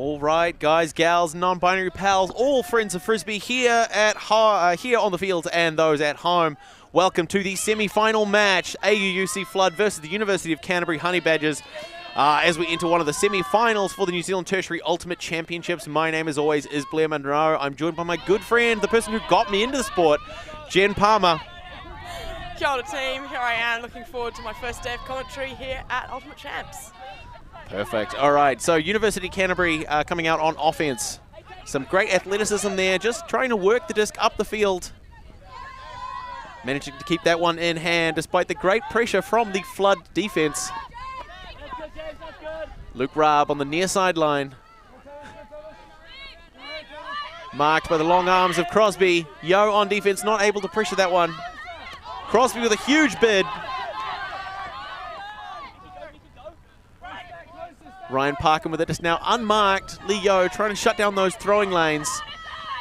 All right, guys, gals, non-binary pals, all friends of Frisbee here here on the field and those at home. Welcome to the semi-final match, AUUC Flood versus the University of Canterbury Honey Badgers. As we enter one of the semi-finals for the New Zealand Tertiary Ultimate Championships. My name, as always, is Blair Munro. I'm joined by my good friend, the person who got me into the sport, Jen Palmer. Kia ora team, here I am, looking forward to my first day of commentary here at Ultimate Champs. Perfect. All right, so University Canterbury coming out on offense. Some great athleticism there, just trying to work the disc up the field. Managing to keep that one in hand despite the great pressure from the Flood defense. Luke Raab on the near sideline. Marked by the long arms of Crosby. Yo on defense, not able to pressure that one. Crosby with a huge bid. Ryan Parkin with it just now unmarked. Lee Yo trying to shut down those throwing lanes.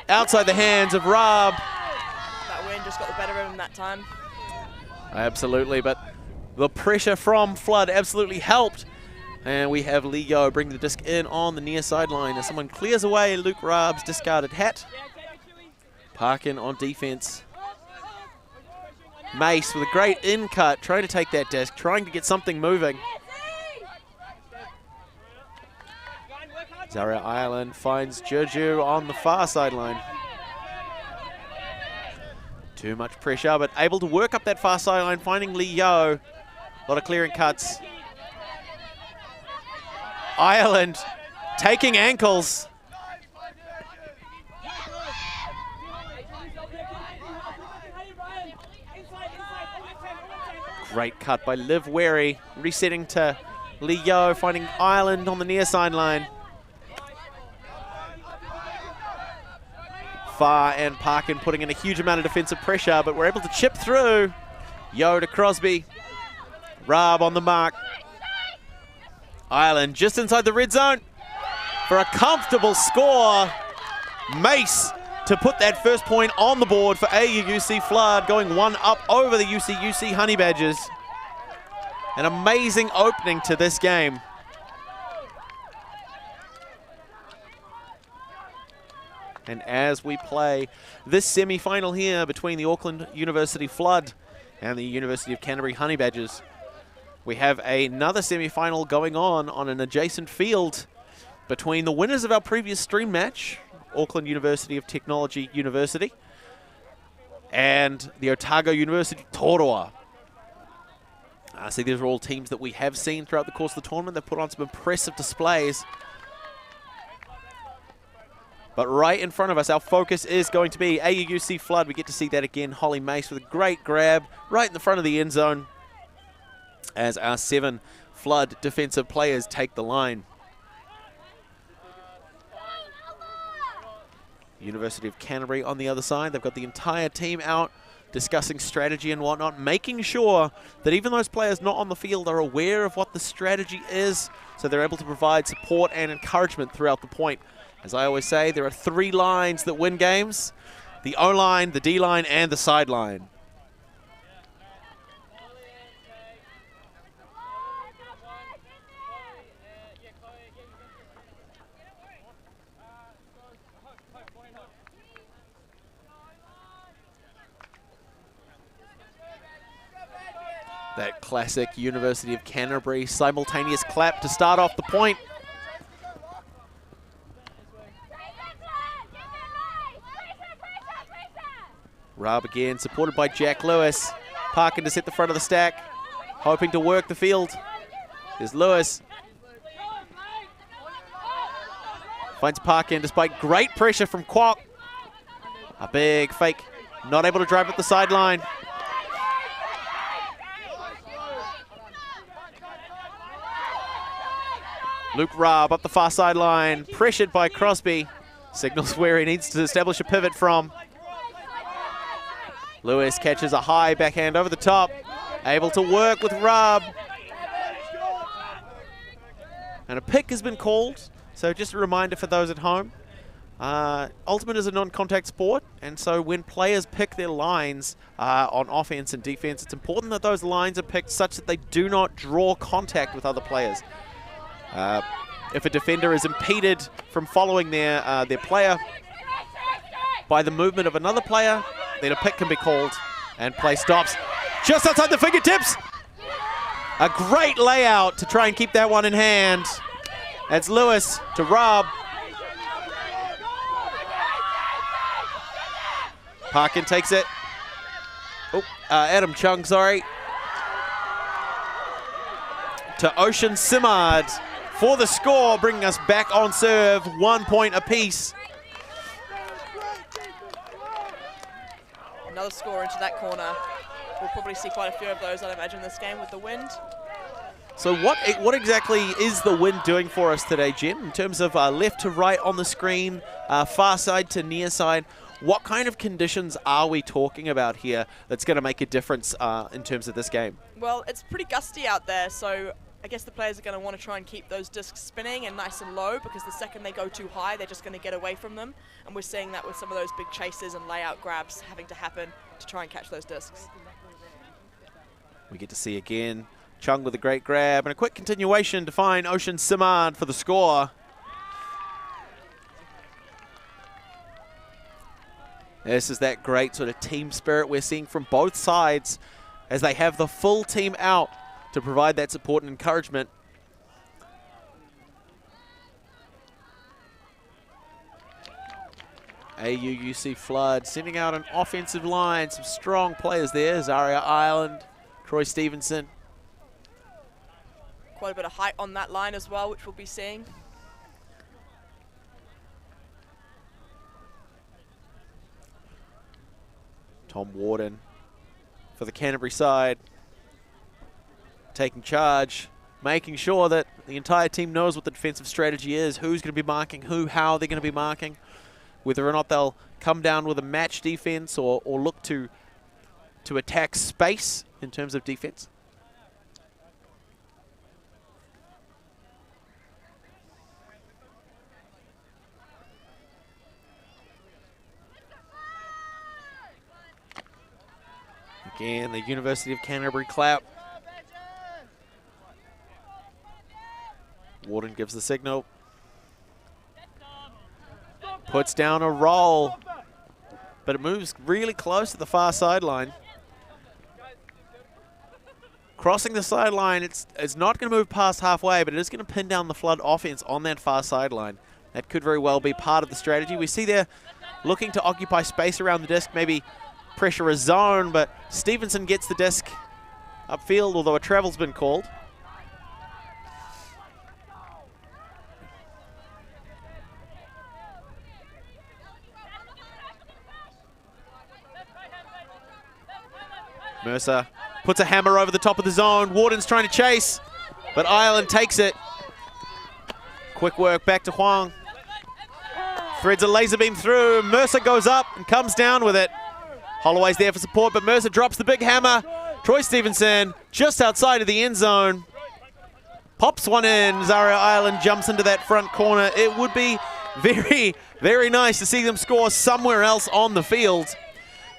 Outside the hands of Raab. That wind just got the better of him that time. Absolutely, but the pressure from Flood absolutely helped. And we have Lee Yo bring the disc in on the near sideline as someone clears away Luke Raab's discarded hat. Parkin on defense. Mace with a great in cut, trying to take that disc, trying to get something moving. Zaria Ireland finds Juju on the far sideline. Too much pressure, but able to work up that far sideline, finding Lee Yo. A lot of clearing cuts. Ireland taking ankles. Great cut by Liv Wary, resetting to Lee Yo, finding Ireland on the near sideline. Far and Parkin putting in a huge amount of defensive pressure, but we're able to chip through. Yo to Crosby. Raab on the mark. Ireland just inside the red zone for a comfortable score. Mace to put that first point on the board for AUUC Flood, going one up over the UC Honey Badgers. An amazing opening to this game. And as we play this semi-final here between the Auckland University Flood and the University of Canterbury Honey Badgers, we have another semi-final going on an adjacent field between the winners of our previous stream match, Auckland University of Technology University, and the Otago University Toroa. So these are all teams that we have seen throughout the course of the tournament. They've put on some impressive displays. But right in front of us, our focus is going to be AUUC Flood. We get to see that again. Holly Mace with a great grab right in the front of the end zone as our 7 Flood defensive players take the line. University of Canterbury on the other side. They've got the entire team out discussing strategy and whatnot, making sure that even those players not on the field are aware of what the strategy is, so they're able to provide support and encouragement throughout the point. As I always say, there are 3 lines that win games: the O-line, the D-line, and the sideline. That classic University of Canterbury simultaneous clap to start off the point. Raab again, supported by Jack Lewis. Parkin to set the front of the stack, hoping to work the field. There's Lewis. Finds Parkin despite great pressure from Kwok. A big fake, not able to drive up the sideline. Luke Raab up the far sideline, pressured by Crosby. Signals where he needs to establish a pivot from. Lewis catches a high backhand over the top, able to work with Raab. And a pick has been called, so just a reminder for those at home. Ultimate is a non-contact sport, and so when players pick their lines on offense and defense, it's important that those lines are picked such that they do not draw contact with other players. if a defender is impeded from following their player by the movement of another player, then a pick can be called and play stops just outside the fingertips. A great layout to try and keep that one in hand. That's Lewis to Rob. Parkin takes it. Oh, Adam Chung, sorry. To Ocean Simard for the score, bringing us back on serve, 1 point apiece. Another score into that corner. We'll probably see quite a few of those, I'd imagine, this game with the wind. So what exactly is the wind doing for us today, Jim, in terms of left to right on the screen, far side to near side? What kind of conditions are we talking about here that's going to make a difference in terms of this game? Well, it's pretty gusty out there, so I guess the players are going to want to try and keep those discs spinning and nice and low, because the second they go too high, they're just going to get away from them. And we're seeing that with some of those big chases and layout grabs having to happen to try and catch those discs. We get to see again Chung with a great grab and a quick continuation to find Ocean Simard for the score. This is that great sort of team spirit we're seeing from both sides as they have the full team out to provide that support and encouragement. AUUC Flood sending out an offensive line, some strong players there. Zaria Ireland, Troy Stevenson. Quite a bit of height on that line as well, which we'll be seeing. Tom Warden for the Canterbury side, taking charge, making sure that the entire team knows what the defensive strategy is, who's going to be marking who, how they're going to be marking, whether or not they'll come down with a match defense or look to attack space in terms of defense. Again, the University of Canterbury clap. Warden gives the signal. Puts down a roll, but it moves really close to the far sideline. Crossing the sideline, it's not going to move past halfway, but it is going to pin down the Flood offense on that far sideline. That could very well be part of the strategy. We see they're looking to occupy space around the disc, maybe pressure a zone, but Stevenson gets the disc upfield, although a travel's been called. Mercer puts a hammer over the top of the zone. Warden's trying to chase, but Ireland takes it. Quick work back to Huang. Threads a laser beam through. Mercer goes up and comes down with it. Holloway's there for support, but Mercer drops the big hammer. Troy Stevenson just outside of the end zone. Pops one in. Zaria Ireland jumps into that front corner. It would be very, very nice to see them score somewhere else on the field.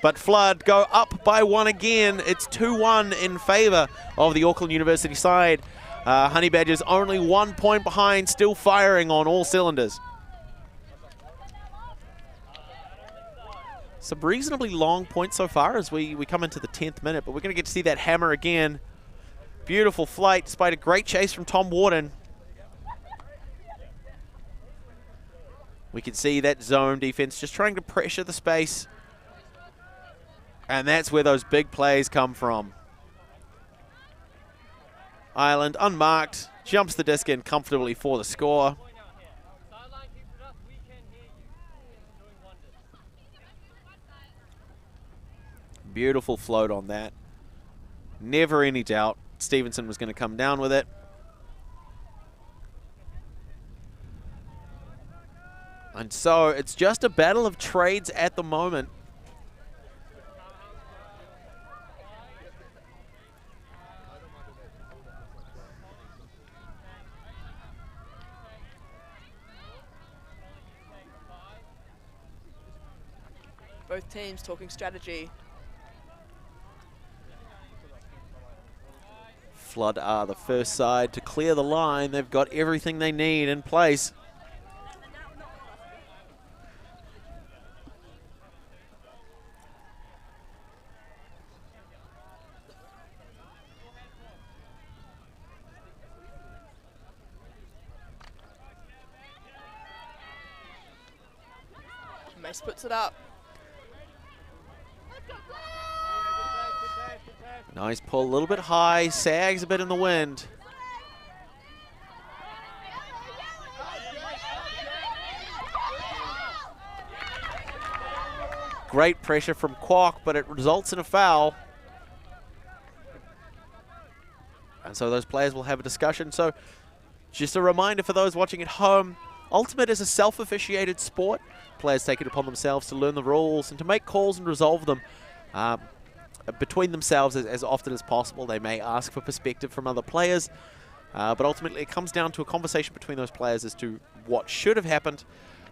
But Flood go up by one again. It's 2-1 in favor of the Auckland University side. Honey Badgers only 1 point behind, still firing on all cylinders. Some reasonably long points so far as we come into the 10th minute, but we're going to get to see that hammer again. Beautiful flight, despite a great chase from Tom Warden. We can see that zone defense just trying to pressure the space. And that's where those big plays come from. Ireland, unmarked, jumps the disc in comfortably for the score. Beautiful float on that. Never any doubt Stevenson was going to come down with it. And so it's just a battle of trades at the moment. Both teams talking strategy. Flood are the first side to clear the line. They've got everything they need in place. Mace puts it up. Nice pull, a little bit high, sags a bit in the wind. Great pressure from Kwok, but it results in a foul. And so those players will have a discussion. So just a reminder for those watching at home, Ultimate is a self-officiated sport. Players take it upon themselves to learn the rules and to make calls and resolve them between themselves as often as possible. They may ask for perspective from other players, but ultimately it comes down to a conversation between those players as to what should have happened,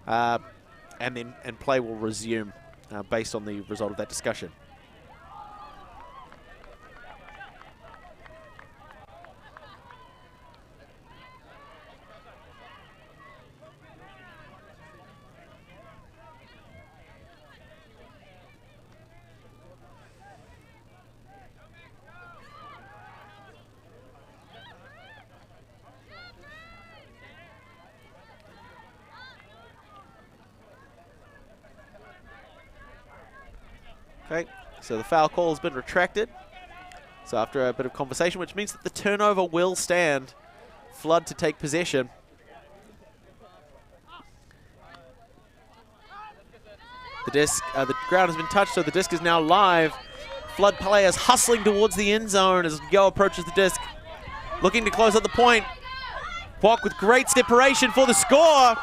and play will resume based on the result of that discussion. Okay, so the foul call has been retracted. So after a bit of conversation, which means that the turnover will stand. Flood to take possession. The disc, the ground has been touched, so the disc is now live. Flood players hustling towards the end zone as Go approaches the disc, looking to close at the point. Kwok with great separation for the score.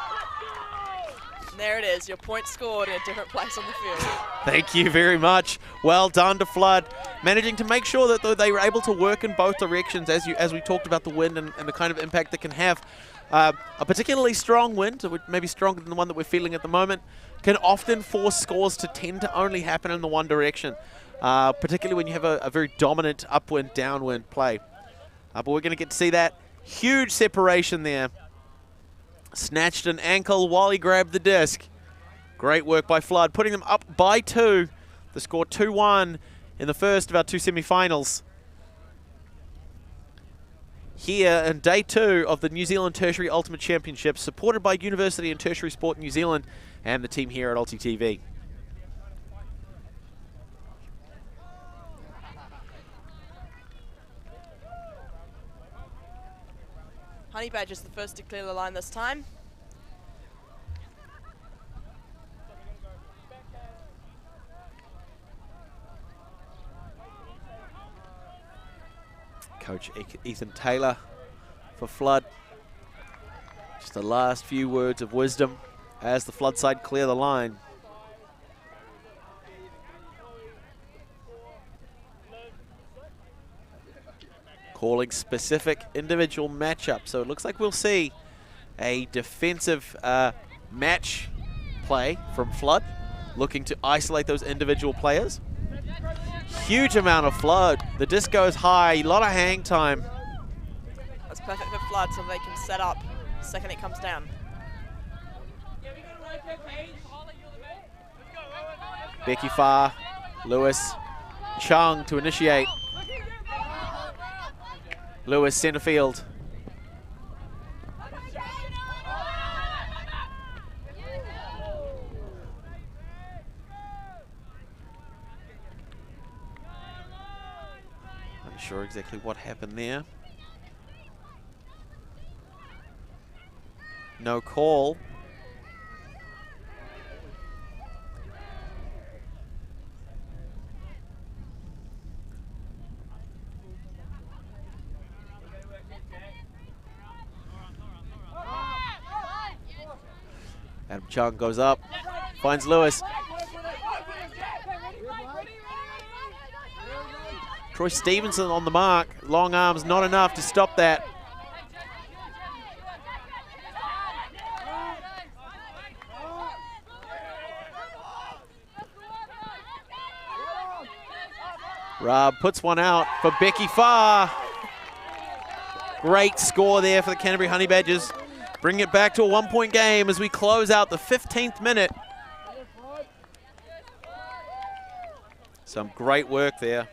There it is, your point scored in a different place on the field. Thank you very much. Well done to Flood, managing to make sure that they were able to work in both directions as we talked about the wind and the kind of impact that can have. A particularly strong wind, maybe stronger than the one that we're feeling at the moment, can often force scores to tend to only happen in the one direction, particularly when you have a very dominant upwind, downwind play. But we're going to get to see that. Huge separation there. Snatched an ankle while he grabbed the disc. Great work by Flood, putting them up by 2. The score 2-1 in the first of our 2 semi-finals. Here in day 2 of the New Zealand Tertiary Ultimate Championship, supported by University and Tertiary Sport New Zealand and the team here at Ulti TV. Honey Badger's the first to clear the line this time. Coach Ethan Taylor for Flood. Just the last few words of wisdom as the Flood side clear the line. Calling specific individual matchup. So it looks like we'll see a defensive match play from Flood, looking to isolate those individual players. Huge amount of Flood. The disc goes high, a lot of hang time. That's perfect for Flood so they can set up the second it comes down. Becky Farr, Lewis, Chung to initiate. Lewis, center field. Unsure exactly what happened there. No call. Adam Chung goes up, finds Lewis. Troy Stevenson on the mark. Long arms, not enough to stop that. Rob puts one out for Becky Farr. Great score there for the Canterbury Honey Badgers. Bring it back to a 1-point game as we close out the 15th minute. Some great work there.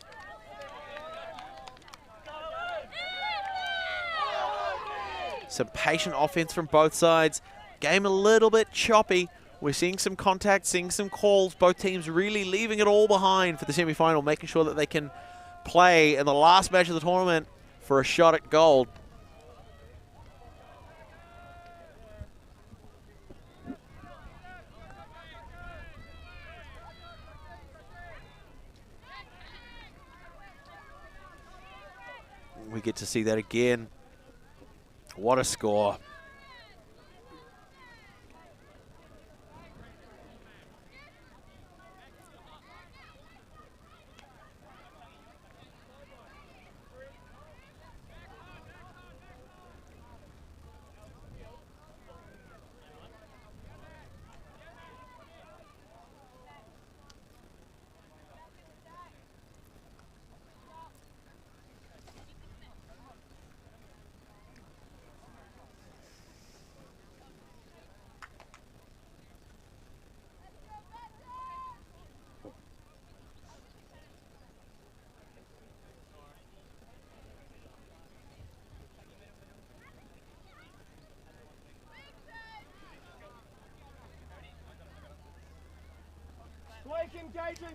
Some patient offense from both sides. Game a little bit choppy. We're seeing some contact, seeing some calls. Both teams really leaving it all behind for the semi-final, making sure that they can play in the last match of the tournament for a shot at gold. We get to see that again. What a score.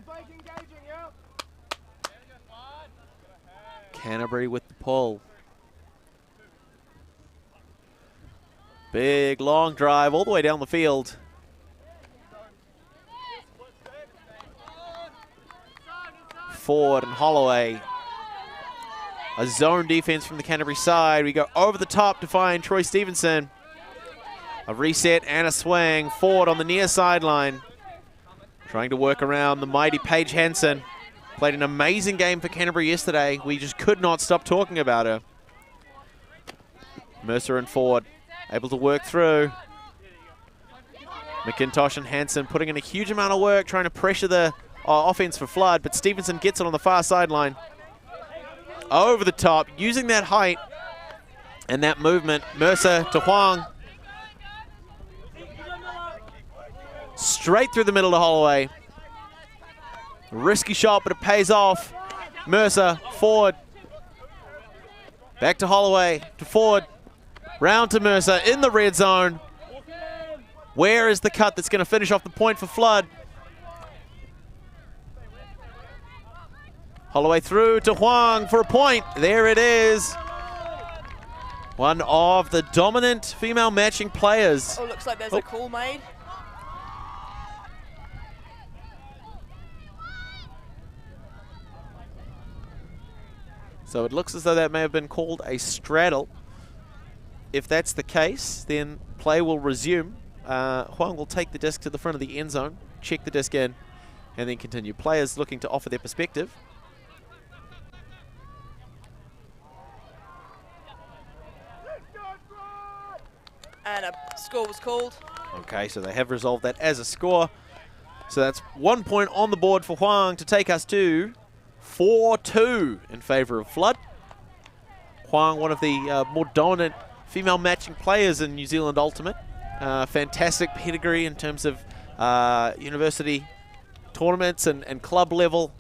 Blake engaging, yeah. Canterbury with the pull. Big long drive all the way down the field. Ford and Holloway. A zone defense from the Canterbury side. We go over the top to find Troy Stevenson. A reset and a swing. Ford on the near sideline. Trying to work around the mighty Paige Hansen. Played an amazing game for Canterbury yesterday. We just could not stop talking about her. Mercer and Ford able to work through. McIntosh and Hansen putting in a huge amount of work trying to pressure the offense for Flood, but Stevenson gets it on the far sideline. Over the top, using that height and that movement. Mercer to Huang. Straight through the middle to Holloway. Risky shot, but it pays off. Mercer, Ford. Back to Holloway, to Ford. Round to Mercer in the red zone. Where is the cut that's going to finish off the point for Flood? Holloway through to Huang for a point. There it is. One of the dominant female matching players. Oh, looks like there's a call made. So it looks as though that may have been called a straddle. If that's the case, then play will resume. Huang will take the disc to the front of the end zone, check the disc in, and then continue. Players looking to offer their perspective. And a score was called. Okay, so they have resolved that as a score. So that's 1 point on the board for Huang to take us to 4-2 in favour of Flood. Huang, one of the more dominant female matching players in New Zealand Ultimate. Fantastic pedigree in terms of university tournaments and club level.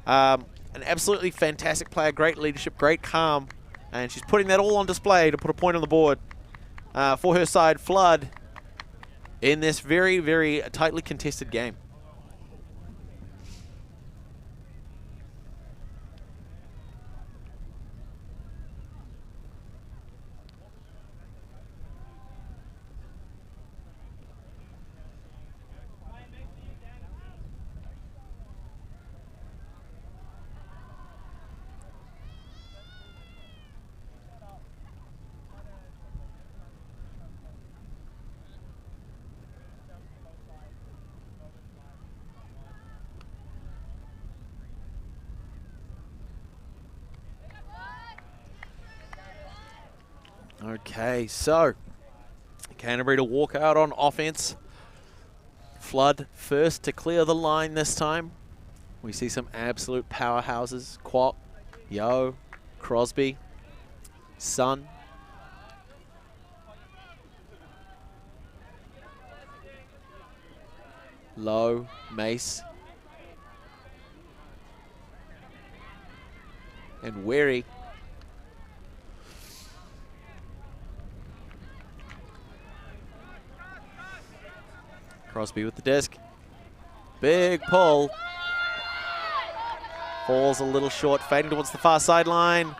An absolutely fantastic player, great leadership, great calm. And she's putting that all on display to put a point on the board for her side, Flood, in this very, very tightly contested game. Okay, so Canterbury to walk out on offense. Flood first to clear the line this time. We see some absolute powerhouses. Kwok, Yo, Crosby. Sun. Low, Mace. And Wary. Crosby with the disc. Big pull. Falls a little short, fading towards the far sideline.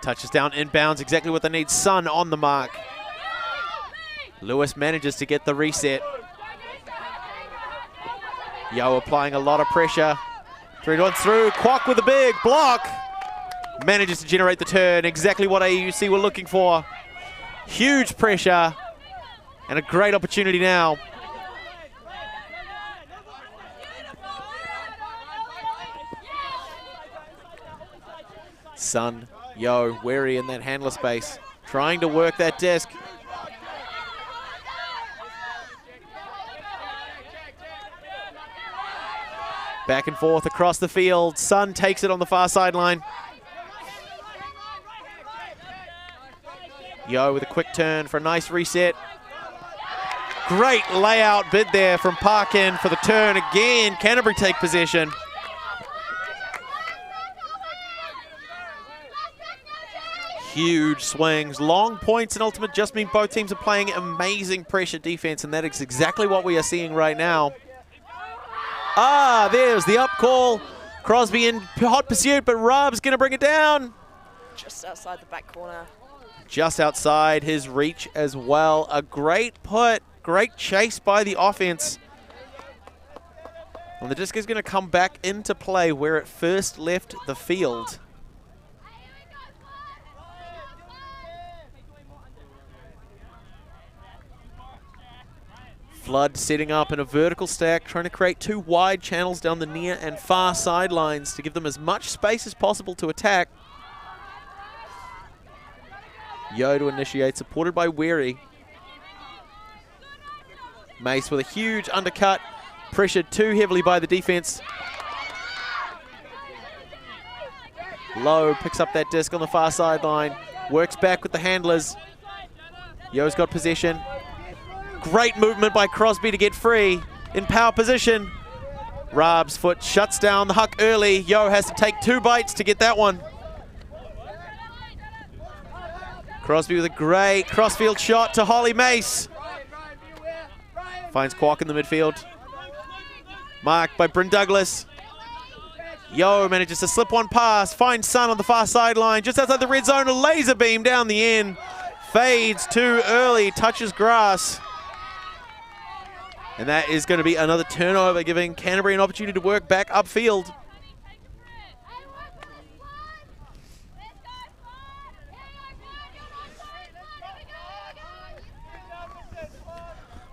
Touches down inbounds, exactly what they need. Sun on the mark. Lewis manages to get the reset. Yo applying a lot of pressure. 3-1 through, Kwok with a big block. Manages to generate the turn, exactly what AUUC were looking for. Huge pressure, and a great opportunity now. Sun, Yo, wary in that handler space, trying to work that disc. Back and forth across the field. Sun takes it on the far sideline. Yo with a quick turn for a nice reset. Great layout bid there from Parkin for the turn again. Canterbury take possession. Huge swings, long points and ultimate just mean both teams are playing amazing pressure defense, and that is exactly what we are seeing right now. Ah, there's the up call. Crosby in hot pursuit, but Rob's going to bring it down. Just outside the back corner. Just outside his reach as well. A great put, great chase by the offense. And the disc is going to come back into play where it first left the field. Flood setting up in a vertical stack, trying to create two wide channels down the near and far sidelines to give them as much space as possible to attack. Yo to initiate, supported by Wary. Mace with a huge undercut, pressured too heavily by the defense. Low picks up that disc on the far sideline, works back with the handlers. Yo's got possession. Great movement by Crosby to get free in power position. Raab's foot shuts down the huck early. Yo has to take two bites to get that one. Crosby with a great crossfield shot to Holly Mace. Finds Kwok in the midfield. Marked by Bryn Douglas. Yo manages to slip one past. Finds Sun on the far sideline. Just outside the red zone, a laser beam down the end. Fades too early, touches grass. And that is going to be another turnover, giving Canterbury an opportunity to work back upfield.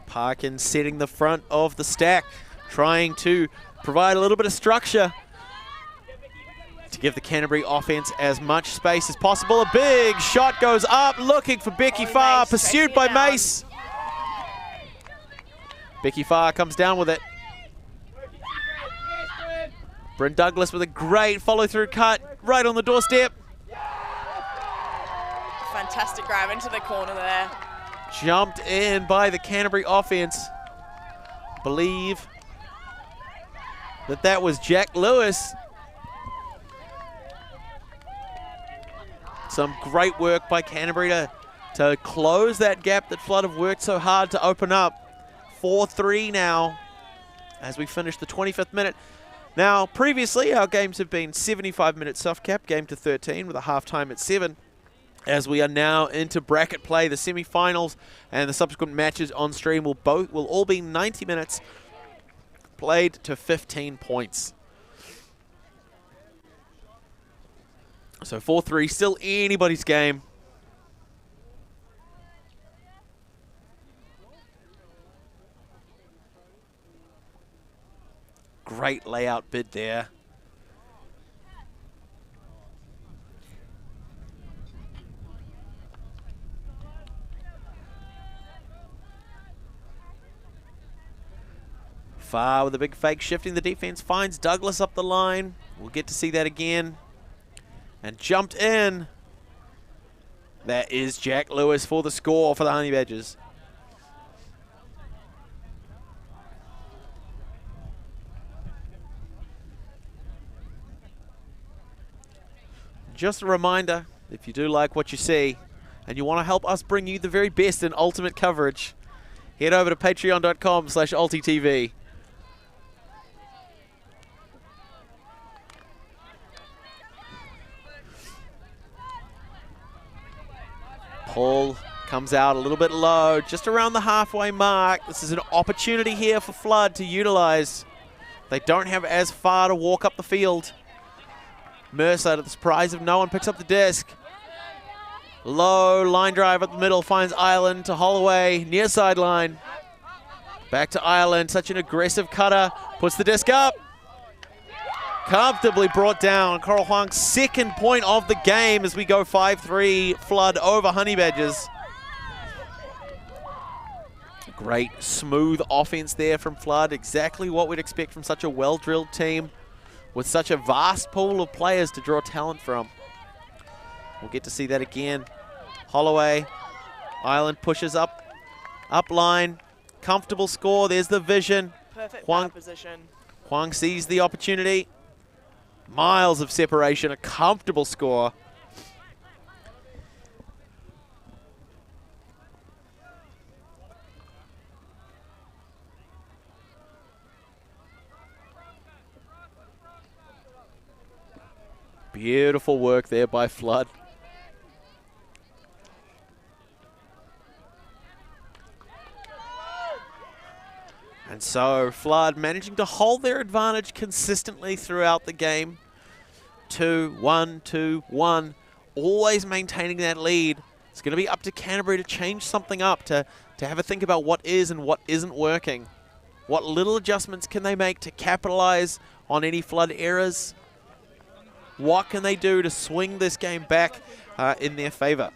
Parkin setting the front of the stack, trying to provide a little bit of structure to give the Canterbury offense as much space as possible. A big shot goes up, looking for Becky Farr, pursued by Mace. Becky Farr comes down with it. Bryn Douglas with a great follow-through cut right on the doorstep. Fantastic grab into the corner there. Jumped in by the Canterbury offense. Believe that was Jack Lewis. Some great work by Canterbury to close that gap that Flood have worked so hard to open up. 4-3 now as we finish the 25th minute. Now, previously, our games have been 75-minute soft cap, game to 13 with a half-time at 7. As we are now into bracket play, the semi-finals and the subsequent matches on stream will all be 90 minutes, played to 15 points. So 4-3, still anybody's game. Great layout bid there. Farr with a big fake, shifting the defense, finds Douglas up the line. We'll get to see that again. And jumped in. That is Jack Lewis for the score for the Honey Badgers. Just a reminder, if you do like what you see and you want to help us bring you the very best in ultimate coverage, head over to patreon.com/ultitv. Paul comes out a little bit low, just around the halfway mark. This is an opportunity here for Flood to utilize. They don't have as far to walk up the field. Mercer, to the surprise of no one, picks up the disc. Low line drive up the middle, finds Ireland to Holloway, near sideline. Back to Ireland, such an aggressive cutter, puts the disc up. Comfortably brought down. Coral Huang's second point of the game as we go 5-3 Flood over Honey Badgers. Great smooth offense there from Flood. Exactly what we'd expect from such a well-drilled team with such a vast pool of players to draw talent from. We'll get to see that again. Holloway, Ireland pushes up line. Comfortable score. There's the vision. Perfect position. Huang sees the opportunity. Miles of separation, a comfortable score. Beautiful work there by Flood. And so Flood managing to hold their advantage consistently throughout the game. 2-1, 2-1, always maintaining that lead. It's going to be up to Canterbury to change something up, to have a think about what is and what isn't working. What little adjustments can they make to capitalize on any Flood errors? What can they do to swing this game back in their favor?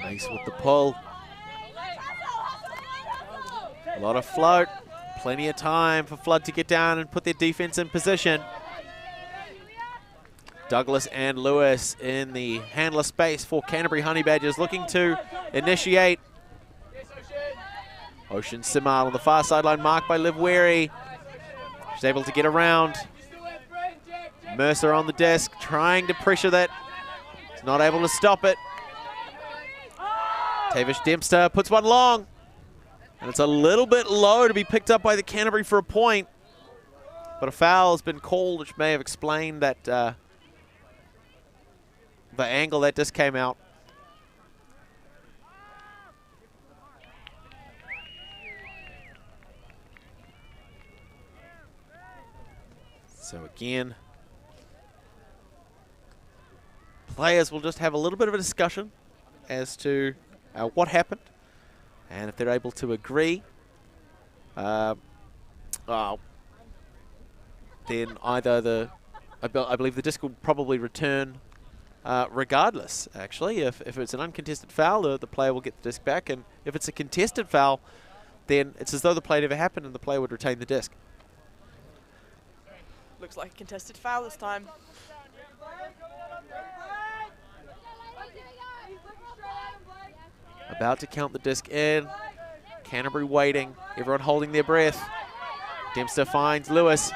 Nice with the pull. A lot of float. Plenty of time for Flood to get down and put their defense in position. Douglas and Lewis in the handler space for Canterbury Honey Badgers, looking to initiate. Ocean Simard on the far sideline, marked by Liv Weary. She's able to get around. Mercer on the desk, trying to pressure that. He's not able to stop it. Tavish Dempster puts one long. And it's a little bit low to be picked up by the Canterbury for a point. But a foul has been called, which may have explained that the angle that disc came out. So again, players will just have a little bit of a discussion as to what happened, and if they're able to agree, then either I believe the disc will probably return regardless, actually. If it's an uncontested foul, the player will get the disc back, and if it's a contested foul, then it's as though the play never happened and the player would retain the disc. Looks like a contested foul this time. About to count the disc in. Canterbury waiting. Everyone holding their breath. Dempster finds Lewis.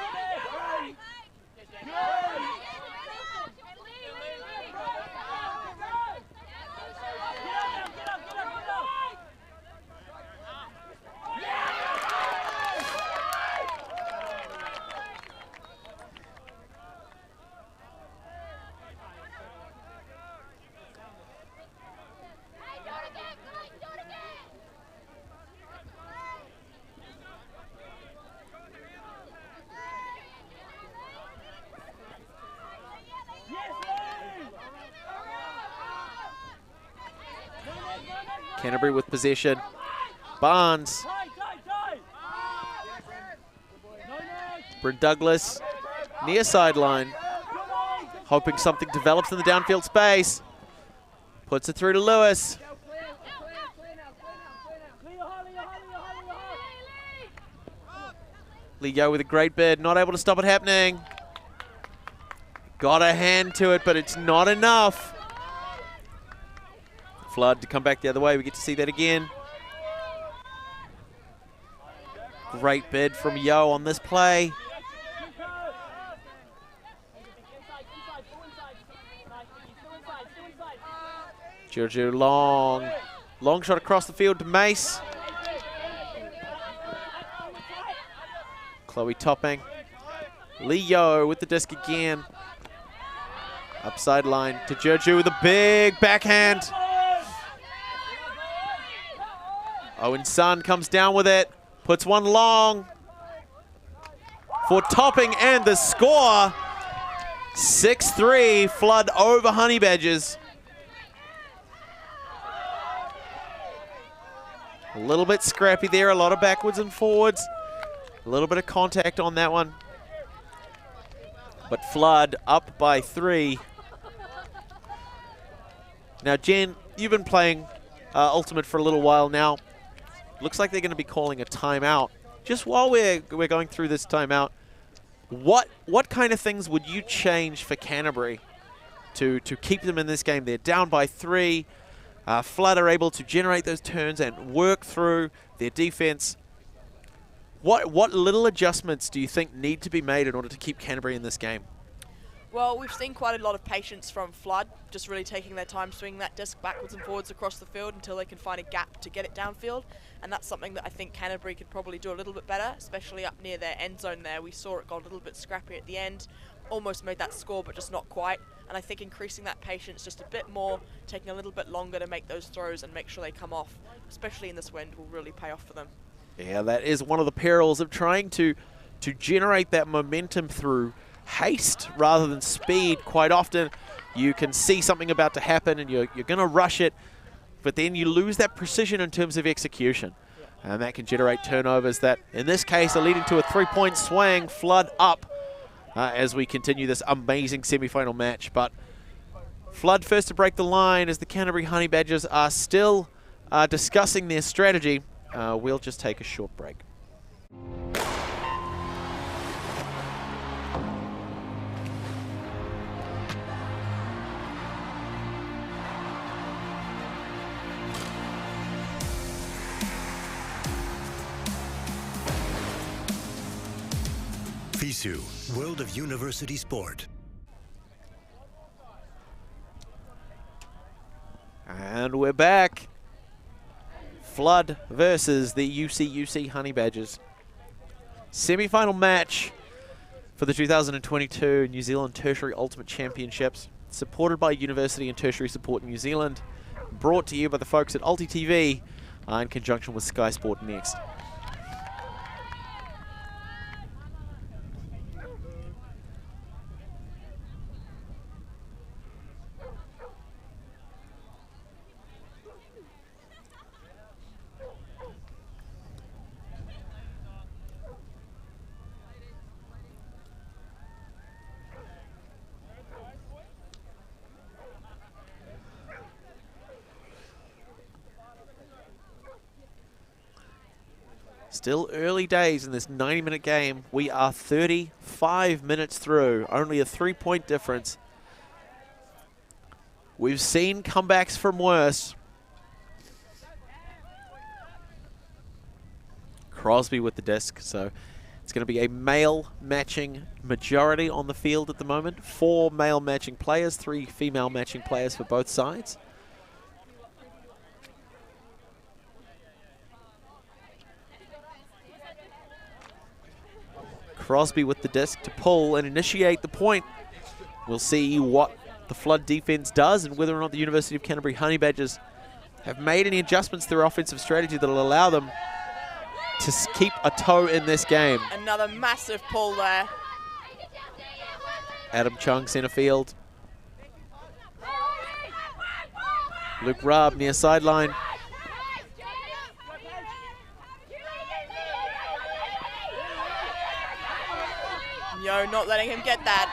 Canterbury with possession. Barnes Bryn Douglas near sideline, hoping something develops in the downfield space. Puts it through to Lewis. Leo with a great bid, not able to stop it happening. Got a hand to it, but it's not enough. Flood to come back the other way. We get to see that again. Great bid from Yo on this play. Giorgio long shot across the field to Mace. Chloe topping. Leo with the disc again. Upside line to Giorgio with a big backhand. Owen Sun comes down with it. Puts one long for topping and the score. 6-3, Flood over Honey Badgers. A little bit scrappy there, a lot of backwards and forwards. A little bit of contact on that one. But Flood up by 3. Now, Jen, you've been playing Ultimate for a little while now. Looks like they're going to be calling a timeout. Just while we're going through this timeout, what kind of things would you change for Canterbury to keep them in this game? They're down by 3. Flood are able to generate those turns and work through their defense. What little adjustments do you think need to be made in order to keep Canterbury in this game? Well, we've seen quite a lot of patience from Flood, just really taking their time swinging that disc backwards and forwards across the field until they can find a gap to get it downfield. And that's something that I think Canterbury could probably do a little bit better, especially up near their end zone there. We saw it got a little bit scrappy at the end, almost made that score, but just not quite. And I think increasing that patience just a bit more, taking a little bit longer to make those throws and make sure they come off, especially in this wind, will really pay off for them. Yeah, that is one of the perils of trying to generate that momentum through haste rather than speed. Quite often you can see something about to happen and you're going to rush it, but then you lose that precision in terms of execution. And that can generate turnovers that, in this case, are leading to a 3-point swing. Flood up as we continue this amazing semi-final match. But Flood first to break the line as the Canterbury Honey Badgers are still discussing their strategy. We'll just take a short break. FISU, World of University Sport. And we're back. Flood versus the UC Honey Badgers. Semi-final match for the 2022 New Zealand Tertiary Ultimate Championships, supported by University and Tertiary Support New Zealand, brought to you by the folks at Ulti TV in conjunction with Sky Sport Next. Still early days in this 90-minute game. We are 35 minutes through, only a 3-point difference. We've seen comebacks from worse. Crosby with the disc, so it's going to be a male matching majority on the field at the moment. 4 male matching players, 3 female matching players for both sides. Crosby with the disc to pull and initiate the point. We'll see what the Flood defense does and whether or not the University of Canterbury Honey Badgers have made any adjustments to their offensive strategy that will allow them to keep a toe in this game. Another massive pull there. Adam Chung, center field. Luke Raab near sideline. Yo not letting him get that.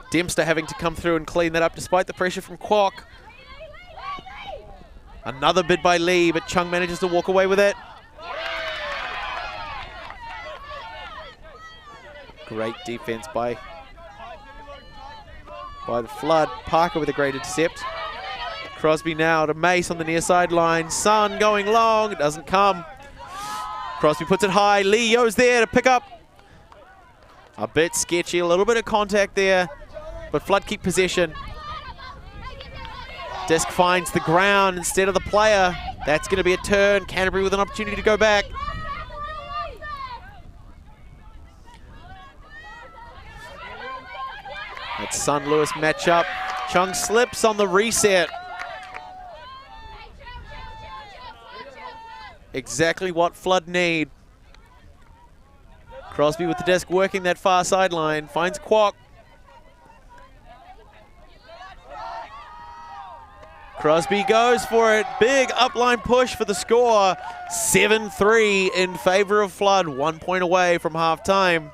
Dempster having to come through and clean that up despite the pressure from Kwok. Another bid by Lee, but Chung manages to walk away with it. Great defense by the Flood. Parker with a great intercept. Crosby now to Mace on the near sideline. Sun going long, it doesn't come. Crosby puts it high. Lee Yo's there to pick up. A bit sketchy, a little bit of contact there, but Flood keep possession. Disc finds the ground instead of the player. That's going to be a turn. Canterbury with an opportunity to go back. That Sun Lewis matchup. Chung slips on the reset. Exactly what Flood need. Crosby with the disc working that far sideline. Finds Kwok. Crosby goes for it. Big upline push for the score. 7-3 in favor of Flood. 1 point away from halftime.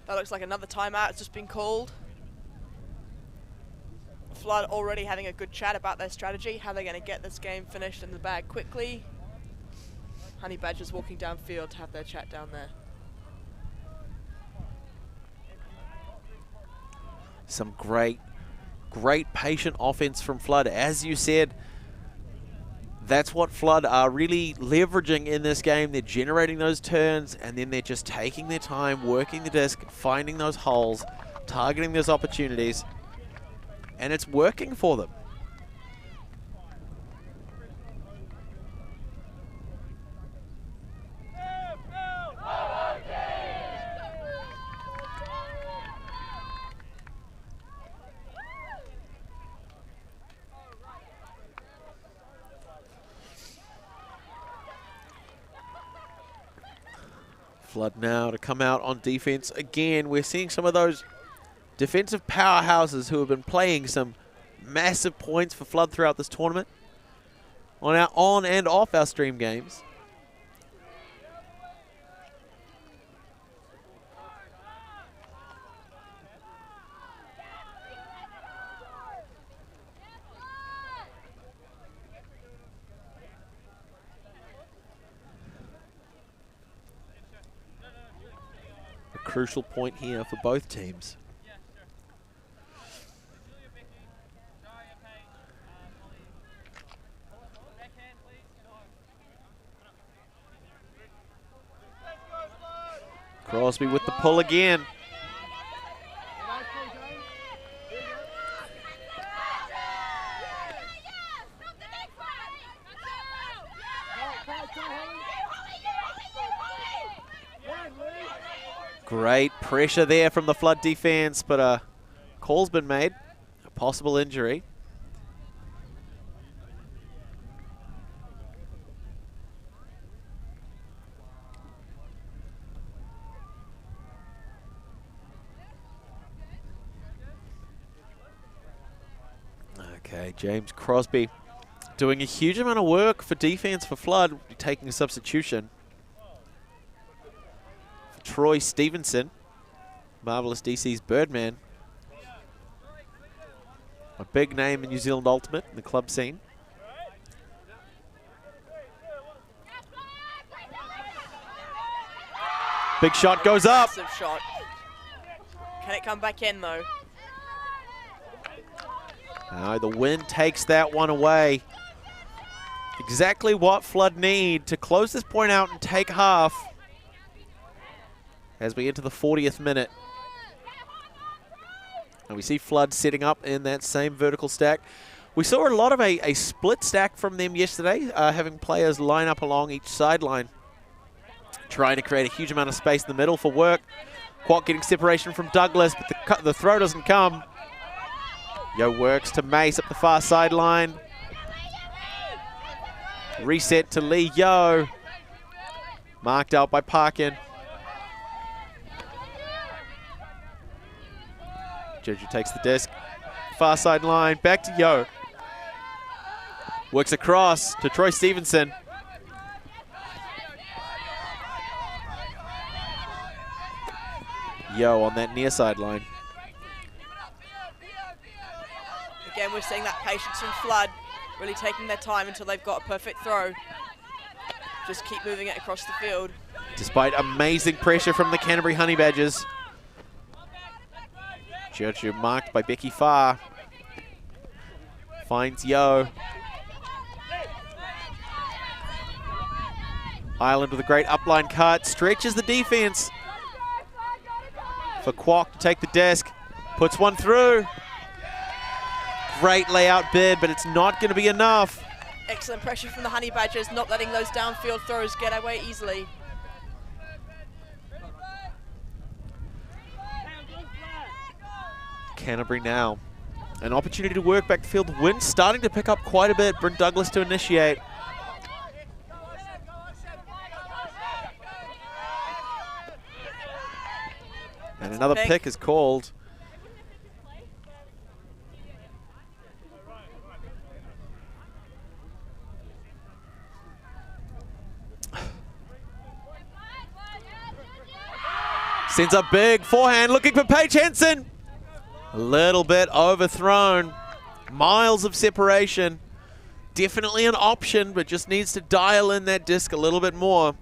That looks like another timeout. It's just been called. Flood already having a good chat about their strategy, how they're going to get this game finished in the bag quickly. Honey Badgers walking downfield to have their chat down there. Some great patient offense from Flood. As you said, that's what Flood are really leveraging in this game. They're generating those turns, and then they're just taking their time, working the disc, finding those holes, targeting those opportunities, and it's working for them. Flood now to come out on defense. Again, we're seeing some of those defensive powerhouses who have been playing some massive points for Flood throughout this tournament on our on and off our stream games. Crucial point here for both teams. Crosby with the pull again. Great pressure there from the Flood defense, but a call's been made. A possible injury. Okay, James Crosby doing a huge amount of work for defense for Flood, taking a substitution. Troy Stevenson, Marvelous DC's Birdman. A big name in New Zealand Ultimate in the club scene. Big shot goes up. Massive shot. Can it come back in though? No, the wind takes that one away. Exactly what Flood need to close this point out and take half. As we enter the 40th minute. And we see Flood setting up in that same vertical stack. We saw a lot of a split stack from them yesterday, having players line up along each sideline, trying to create a huge amount of space in the middle for work. Kwok getting separation from Douglas, but the throw doesn't come. Yo works to Mace up the far sideline. Reset to Lee Yo. Marked out by Parkin. Jojo takes the disc. Far side line. Back to Yo. Works across to Troy Stevenson. Yo on that near sideline. Again, we're seeing that patience from Flood, really taking their time until they've got a perfect throw. Just keep moving it across the field. Despite amazing pressure from the Canterbury Honey Badgers. Jojo marked by Becky Farr. Finds Yo. Ireland with a great upline cut. Stretches the defense. For Kwok to take the desk. Puts one through. Great layout bid, but it's not going to be enough. Excellent pressure from the Honey Badgers, not letting those downfield throws get away easily. Canterbury now. An opportunity to work back the field. The wind starting to pick up quite a bit. Bryn Douglas to initiate. And another pick is called. Sends up big forehand, looking for Paige Henson. A little bit overthrown. Miles of separation. Definitely an option, but just needs to dial in that disc a little bit more.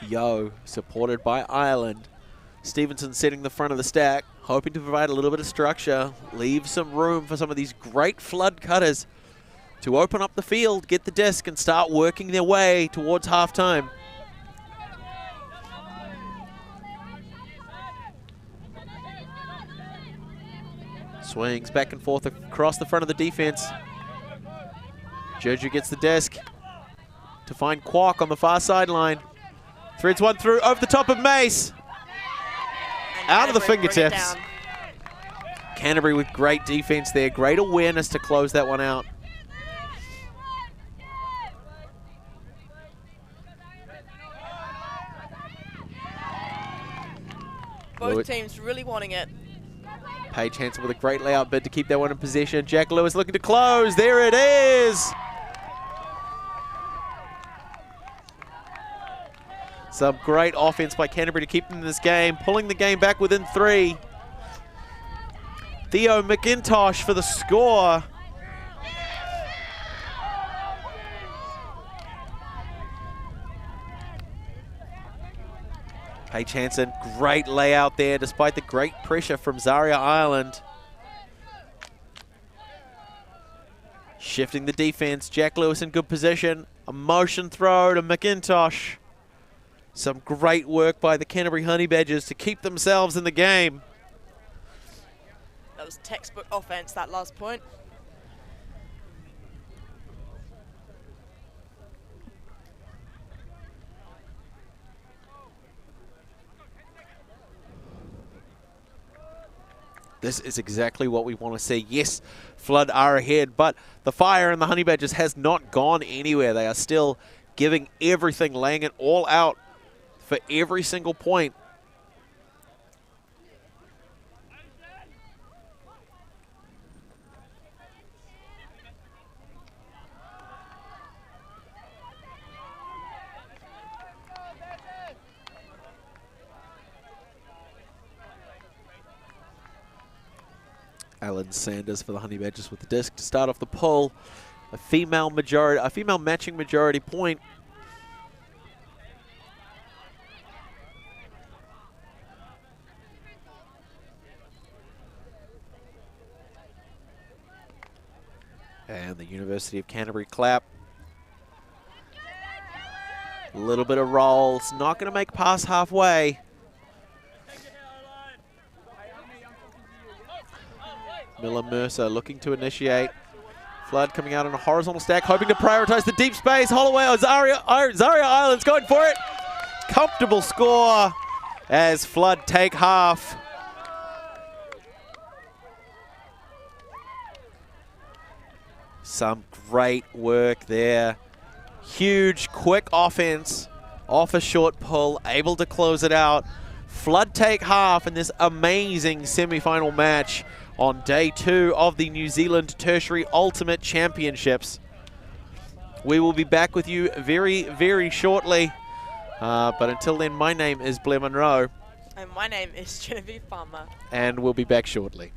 Yo, supported by Ireland. Stevenson setting the front of the stack, hoping to provide a little bit of structure, leave some room for some of these great flood cutters to open up the field, get the disc, and start working their way towards halftime. Swings back and forth across the front of the defense. Jojo gets the disc to find Kwok on the far sideline. Threads one through over the top of Mace. Out of the fingertips. Canterbury with great defense there. Great awareness to close that one out. Both teams really wanting it. Paige Henson with a great layout bid to keep that one in possession. Jack Lewis looking to close. There it is. Some great offense by Canterbury to keep them in this game, pulling the game back within 3. Theo McIntosh for the score. Paige Henson, great layout there despite the great pressure from Zaria Ireland. Shifting the defense, Jack Lewis in good position. A motion throw to McIntosh. Some great work by the Canterbury Honey Badgers to keep themselves in the game. That was textbook offense, that last point. This is exactly what we want to see. Yes, Flood are ahead, but the fire in the Honey Badgers has not gone anywhere. They are still giving everything, laying it all out for every single point. Alan Sanders for the Honey Badgers with the disc to start off the pull. A female matching majority point. And the University of Canterbury clap. A little bit of roll. It's not going to make past halfway. Miller-Mercer looking to initiate. Flood coming out on a horizontal stack, hoping to prioritize the deep space. Holloway, Zaria Island's going for it. Comfortable score as Flood take half. Some great work there. Huge, quick offense off a short pull, able to close it out. Flood take half in this amazing semi-final match on day 2 of the New Zealand Tertiary Ultimate Championships. We will be back with you very, very shortly. But until then, my name is Blair Monroe. And my name is Genevieve Farmer. And we'll be back shortly.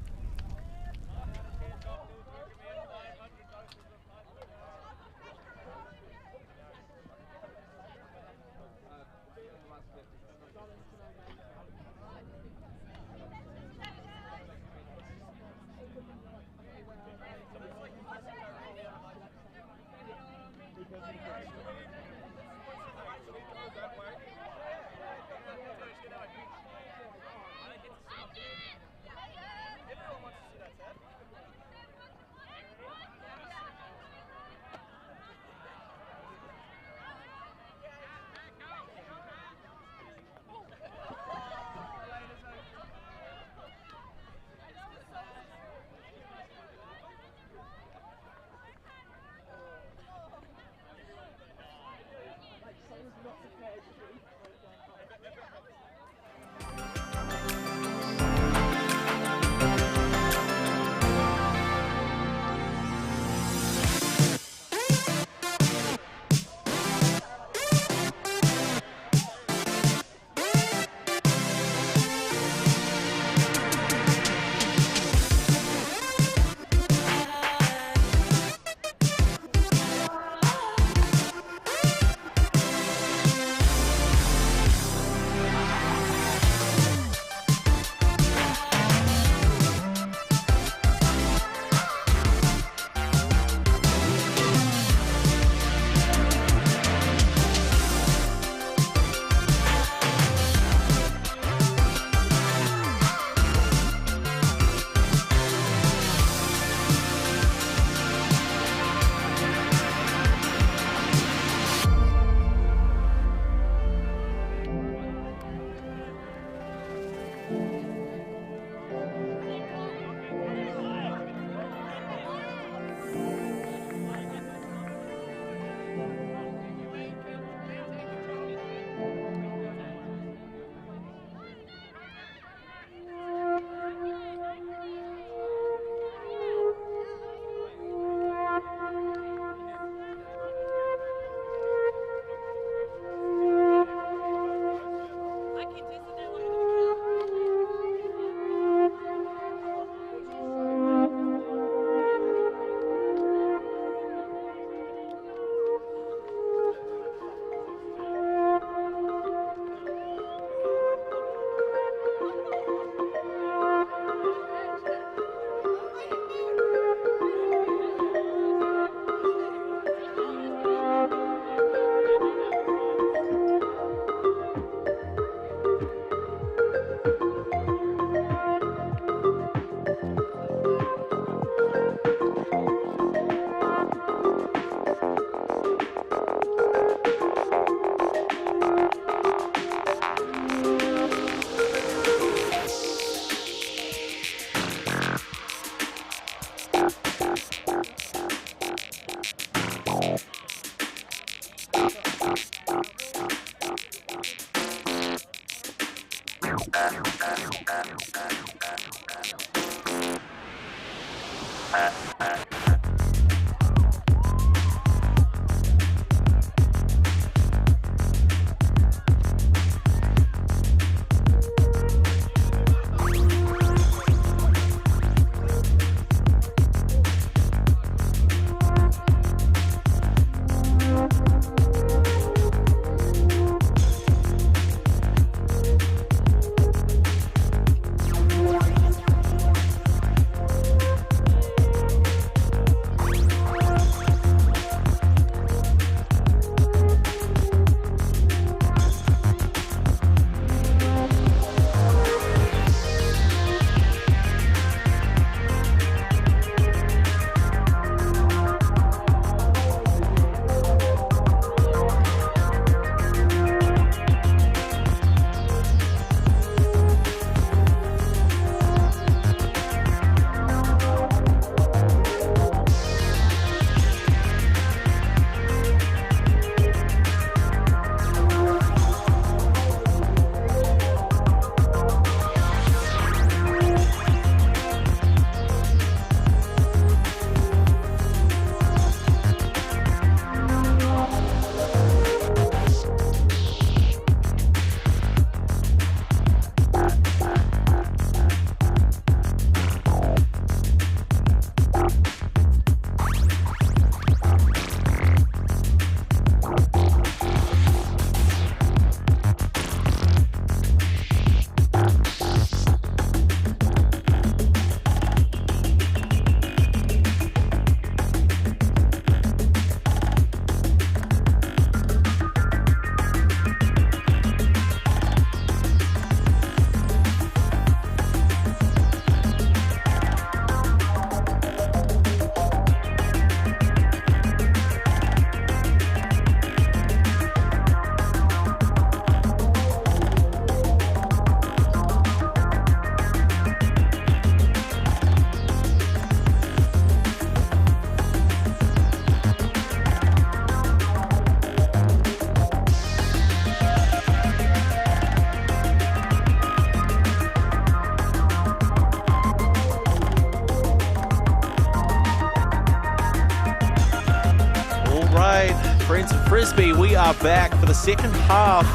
right, friends of Frisbee, we are back for the second half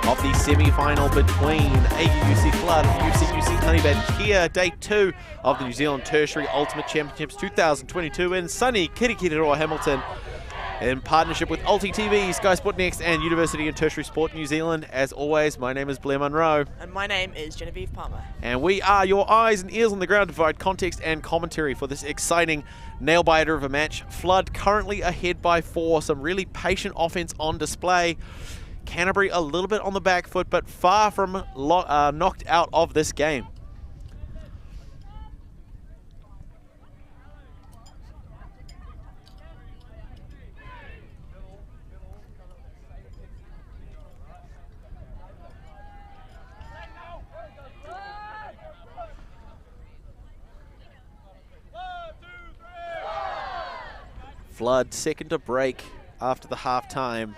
of the semi-final between AUUC Flood and UC Honey Badgers here, day 2 of the New Zealand Tertiary Ultimate Championships 2022 in sunny Kirikiriroa, Hamilton, in partnership with Ulti TV, skysportnext, and University and Tertiary Sport New Zealand. As always, my name is Blair Munro. And my name is Genevieve Palmer. And we are your eyes and ears on the ground to provide context and commentary for this exciting nail-biter of a match. Flood currently ahead by 4, some really patient offense on display. Canterbury a little bit on the back foot, but far from knocked out of this game. Flood second to break after the half-time.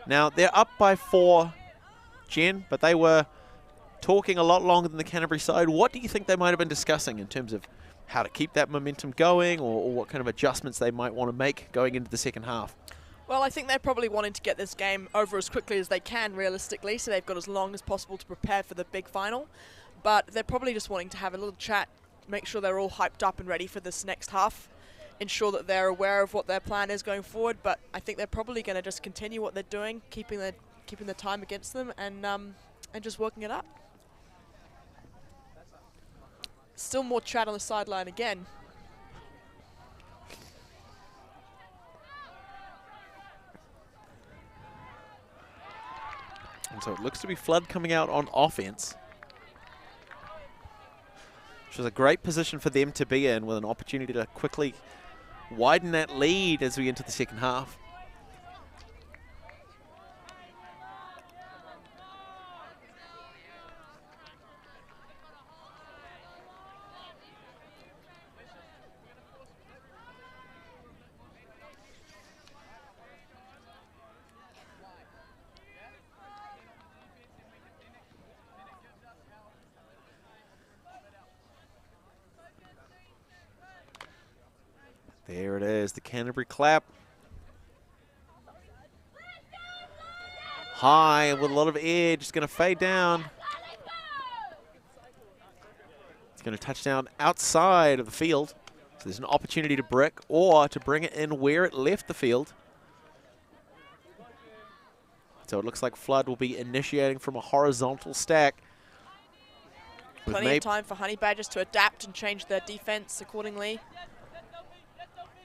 Now, they're up by 4, Jen, but they were talking a lot longer than the Canterbury side. What do you think they might have been discussing in terms of how to keep that momentum going, or what kind of adjustments they might want to make going into the second half? Well, I think they're probably wanting to get this game over as quickly as they can, realistically, so they've got as long as possible to prepare for the big final. But they're probably just wanting to have a little chat, make sure they're all hyped up and ready for this next half, ensure that they're aware of what their plan is going forward. But I think they're probably going to just continue what they're doing, keeping the time against them, and just working it up. Still more chat on the sideline again. And so it looks to be Flood coming out on offense, which is a great position for them to be in, with an opportunity to quickly widen that lead as we enter the second half. There it is, the Canterbury clap. High with a lot of air, just going to fade down. It's going to touch down outside of the field. So there's an opportunity to brick or to bring it in where it left the field. So it looks like Flood will be initiating from a horizontal stack. Plenty of time for Honey Badgers to adapt and change their defense accordingly.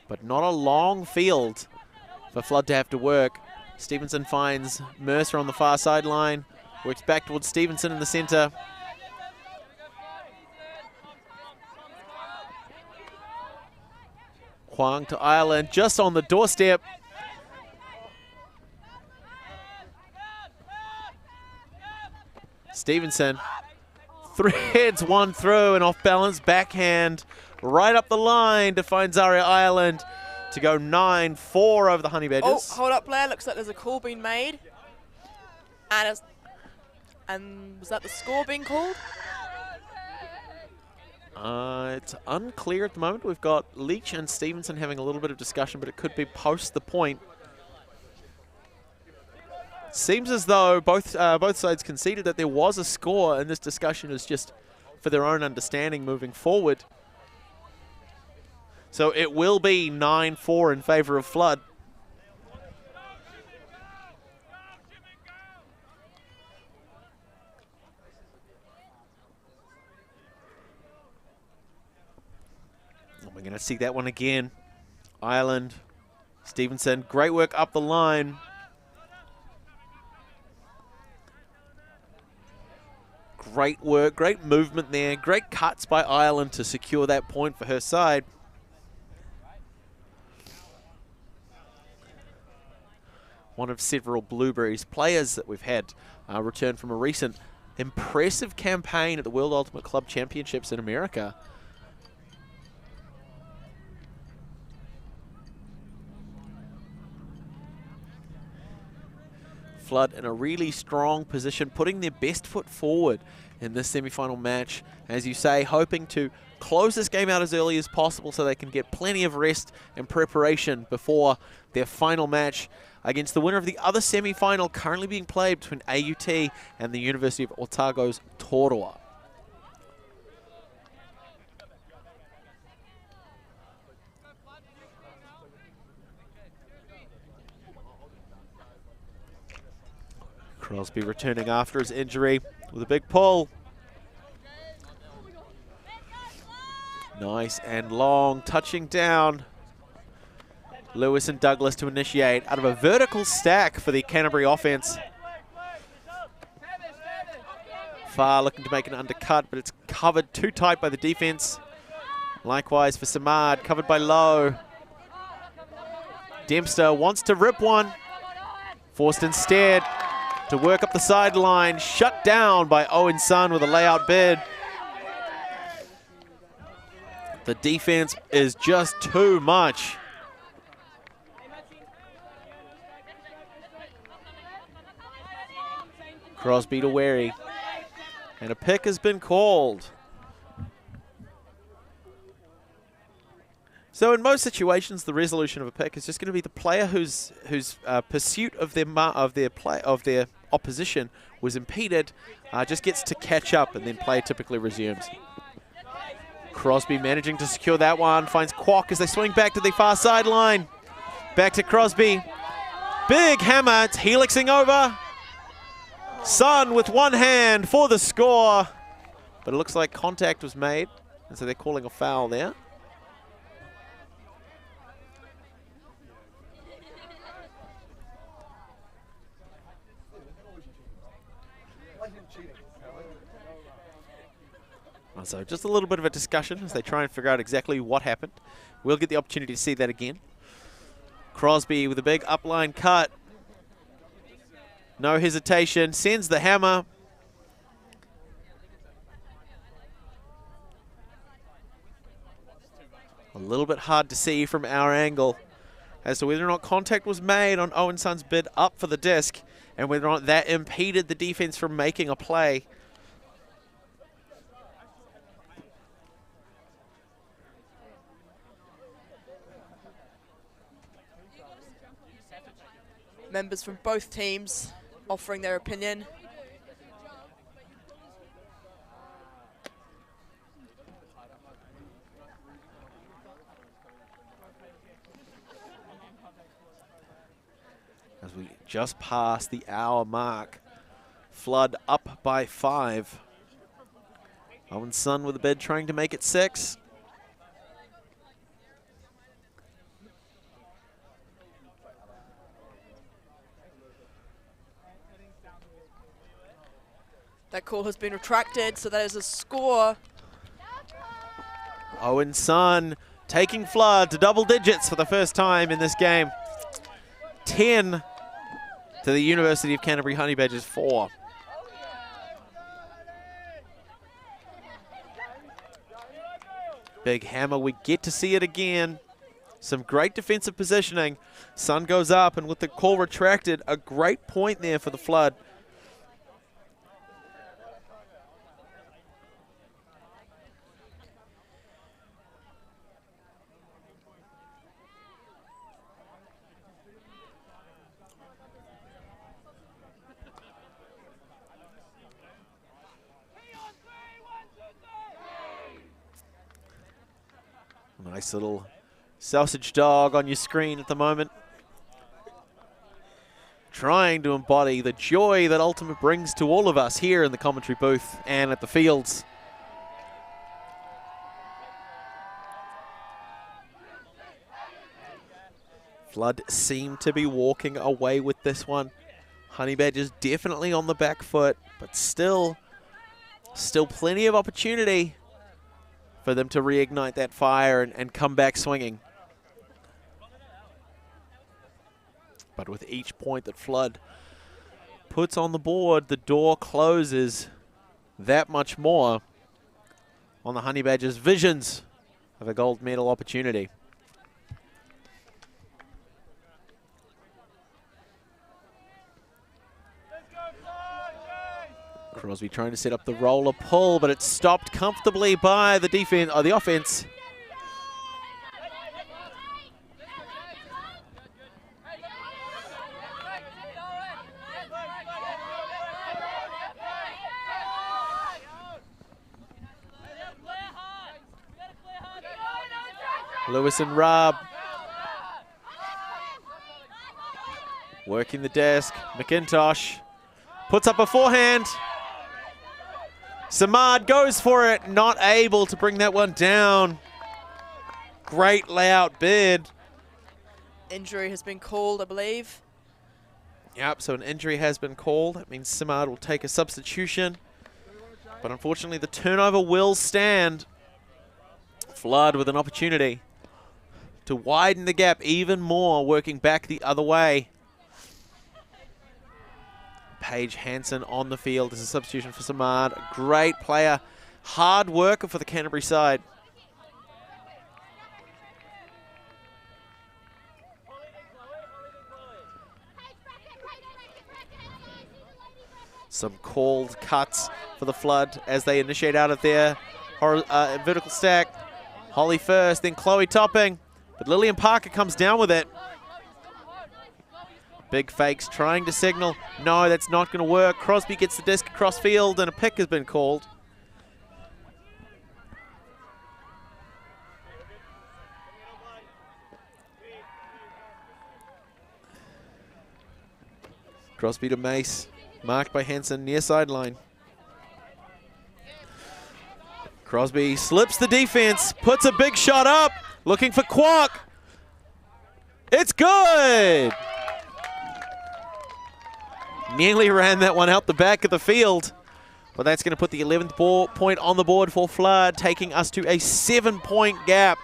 But not a long field for Flood to have to work. Stevenson finds Mercer on the far sideline, works back towards Stevenson in the center. Huang to Ireland, just on the doorstep. Stevenson threads one through, and off balance backhand right up the line to find Zaria Ireland to go 9-4 over the Honey Badgers. Oh, hold up, Blair. Looks like there's a call being made. And was that the score being called? It's unclear at the moment. We've got Leach and Stevenson having a little bit of discussion, but it could be post the point. Seems as though both sides conceded that there was a score, and this discussion is just for their own understanding moving forward. So it will be 9-4 in favor of Flood. And we're going to see that one again. Ireland, Stevenson, great work up the line. Great work, great movement there, great cuts by Ireland to secure that point for her side. One of several Blueberries players that we've had return from a recent impressive campaign at the World Ultimate Club Championships in America. Flood in a really strong position, putting their best foot forward in this semi-final match. As you say, hoping to close this game out as early as possible so they can get plenty of rest and preparation before their final match against the winner of the other semi-final currently being played between AUT and the University of Otago's Toroa. Crosby returning after his injury with a big pull. Nice and long, touching down. Lewis and Douglas to initiate out of a vertical stack for the Canterbury offense. Far looking to make an undercut, but it's covered too tight by the defense. Likewise for Samad, covered by Lowe. Dempster wants to rip one. Forced instead to work up the sideline. Shut down by Owen Sun with a layout bid. The defense is just too much. Crosby to Wary. And a pick has been called. So in most situations, the resolution of a pick is just going to be the player whose pursuit of their opposition was impeded just gets to catch up, and then play typically resumes. Crosby managing to secure that one, finds Kwok as they swing back to the far sideline. Back to Crosby. Big hammer, it's helixing over. Sun with one hand for the score. But it looks like contact was made, and so they're calling a foul there. So just a little bit of a discussion as they try and figure out exactly what happened. We'll get the opportunity to see that again. Crosby with a big upline cut. No hesitation, sends the hammer. A little bit hard to see from our angle as to whether or not contact was made on Owen Sun's bid up for the disc and whether or not that impeded the defense from making a play. Members from both teams offering their opinion. As we just passed the hour mark, Flood up by 5. Owen Sun with a bid trying to make it 6. That call has been retracted, so that is a score. Owen Sun taking Flood to double digits for the first time in this game. 10 to the University of Canterbury Honey Badgers 4. Big hammer, we get to see it again. Some great defensive positioning. Sun goes up, and with the call retracted, a great point there for the Flood. Nice little sausage dog on your screen at the moment. Trying to embody the joy that Ultimate brings to all of us here in the commentary booth and at the fields. Flood seem to be walking away with this one. Honey Badgers definitely on the back foot, but still plenty of opportunity for them to reignite that fire and come back swinging. But with each point that Flood puts on the board, the door closes that much more on the Honey Badgers' visions of a gold medal opportunity. Crosby trying to set up the roller pull, but it's stopped comfortably by the defense or the offense. Lewis and Raab working the desk. McIntosh puts up a forehand. Samad goes for it, not able to bring that one down. Great layout bid. Injury has been called, I believe. Yep, so an injury has been called. That means Samad will take a substitution. But unfortunately, the turnover will stand. Flood with an opportunity to widen the gap even more, working back the other way. Paige Hansen on the field as a substitution for Samad. A great player, hard worker for the Canterbury side. Some called cuts for the Flood as they initiate out of their vertical stack. Holly first, then Chloe topping. But Lillian Parker comes down with it. Big fakes trying to signal. No, that's not going to work. Crosby gets the disc across field and a pick has been called. Crosby to Mace. Marked by Hansen near sideline. Crosby slips the defense, puts a big shot up, looking for Kwok. It's good! Nearly ran that one out the back of the field, but that's going to put the 11th point on the board for Flood, taking us to a 7-point gap.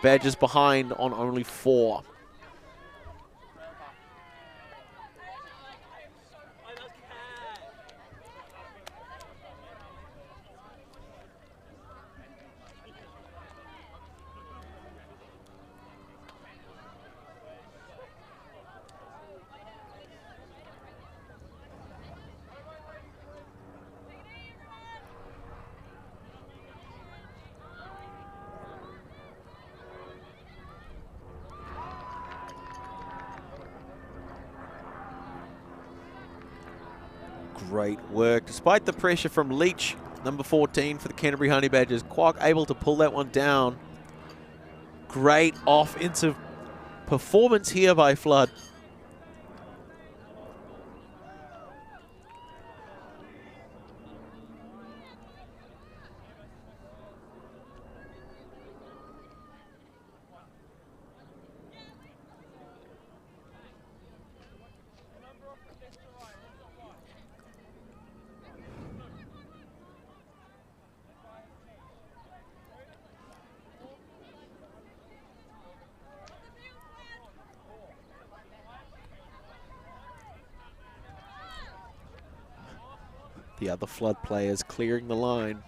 Badgers behind on only 4. Great work. Despite the pressure from Leach, number 14 for the Canterbury Honey Badgers, Kwok able to pull that one down. Great offensive performance here by Flood. The other Flood players clearing the line.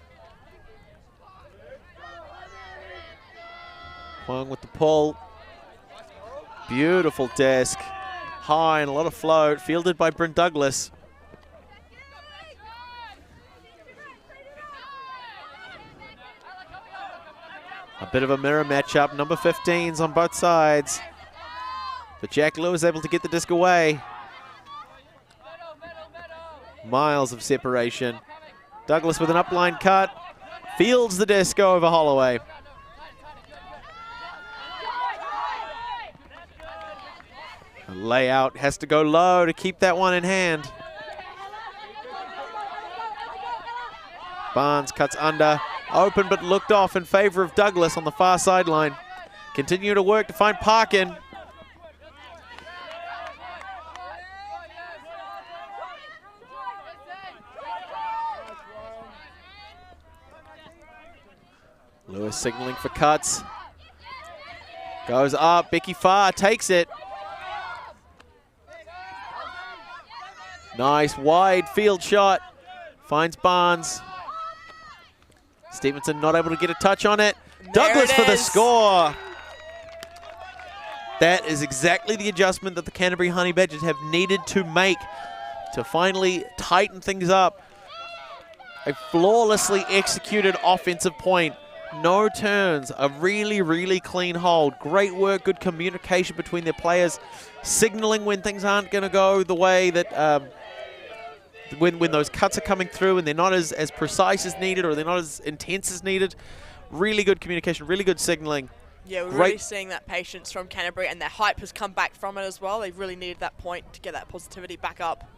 Huang with the pull. Beautiful desk. High and a lot of float. Fielded by Bryn Douglas. A bit of a mirror matchup. Number 15s on both sides. But Jack Lewis able to get the disc away. Miles of separation. Douglas with an upline cut. Fields the disc over Holloway. A layout has to go low to keep that one in hand. Barnes cuts under. Open but looked off in favor of Douglas on the far sideline. Continue to work to find Parkin. Lewis signaling for cuts. Goes up. Becky Farr takes it. Nice wide field shot. Finds Barnes. Stevenson not able to get a touch on it. Douglas for the score. That is exactly the adjustment that the Canterbury Honey Badgers have needed to make to finally tighten things up. A flawlessly executed offensive point. No turns, a really, really clean hold. Great work, good communication between their players, signaling when things aren't going to go the way that, when those cuts are coming through and they're not as precise as needed or they're not as intense as needed. Really good communication, really good signaling. Yeah, we're really seeing that patience from Canterbury, and their hype has come back from it as well. They really needed that point to get that positivity back up.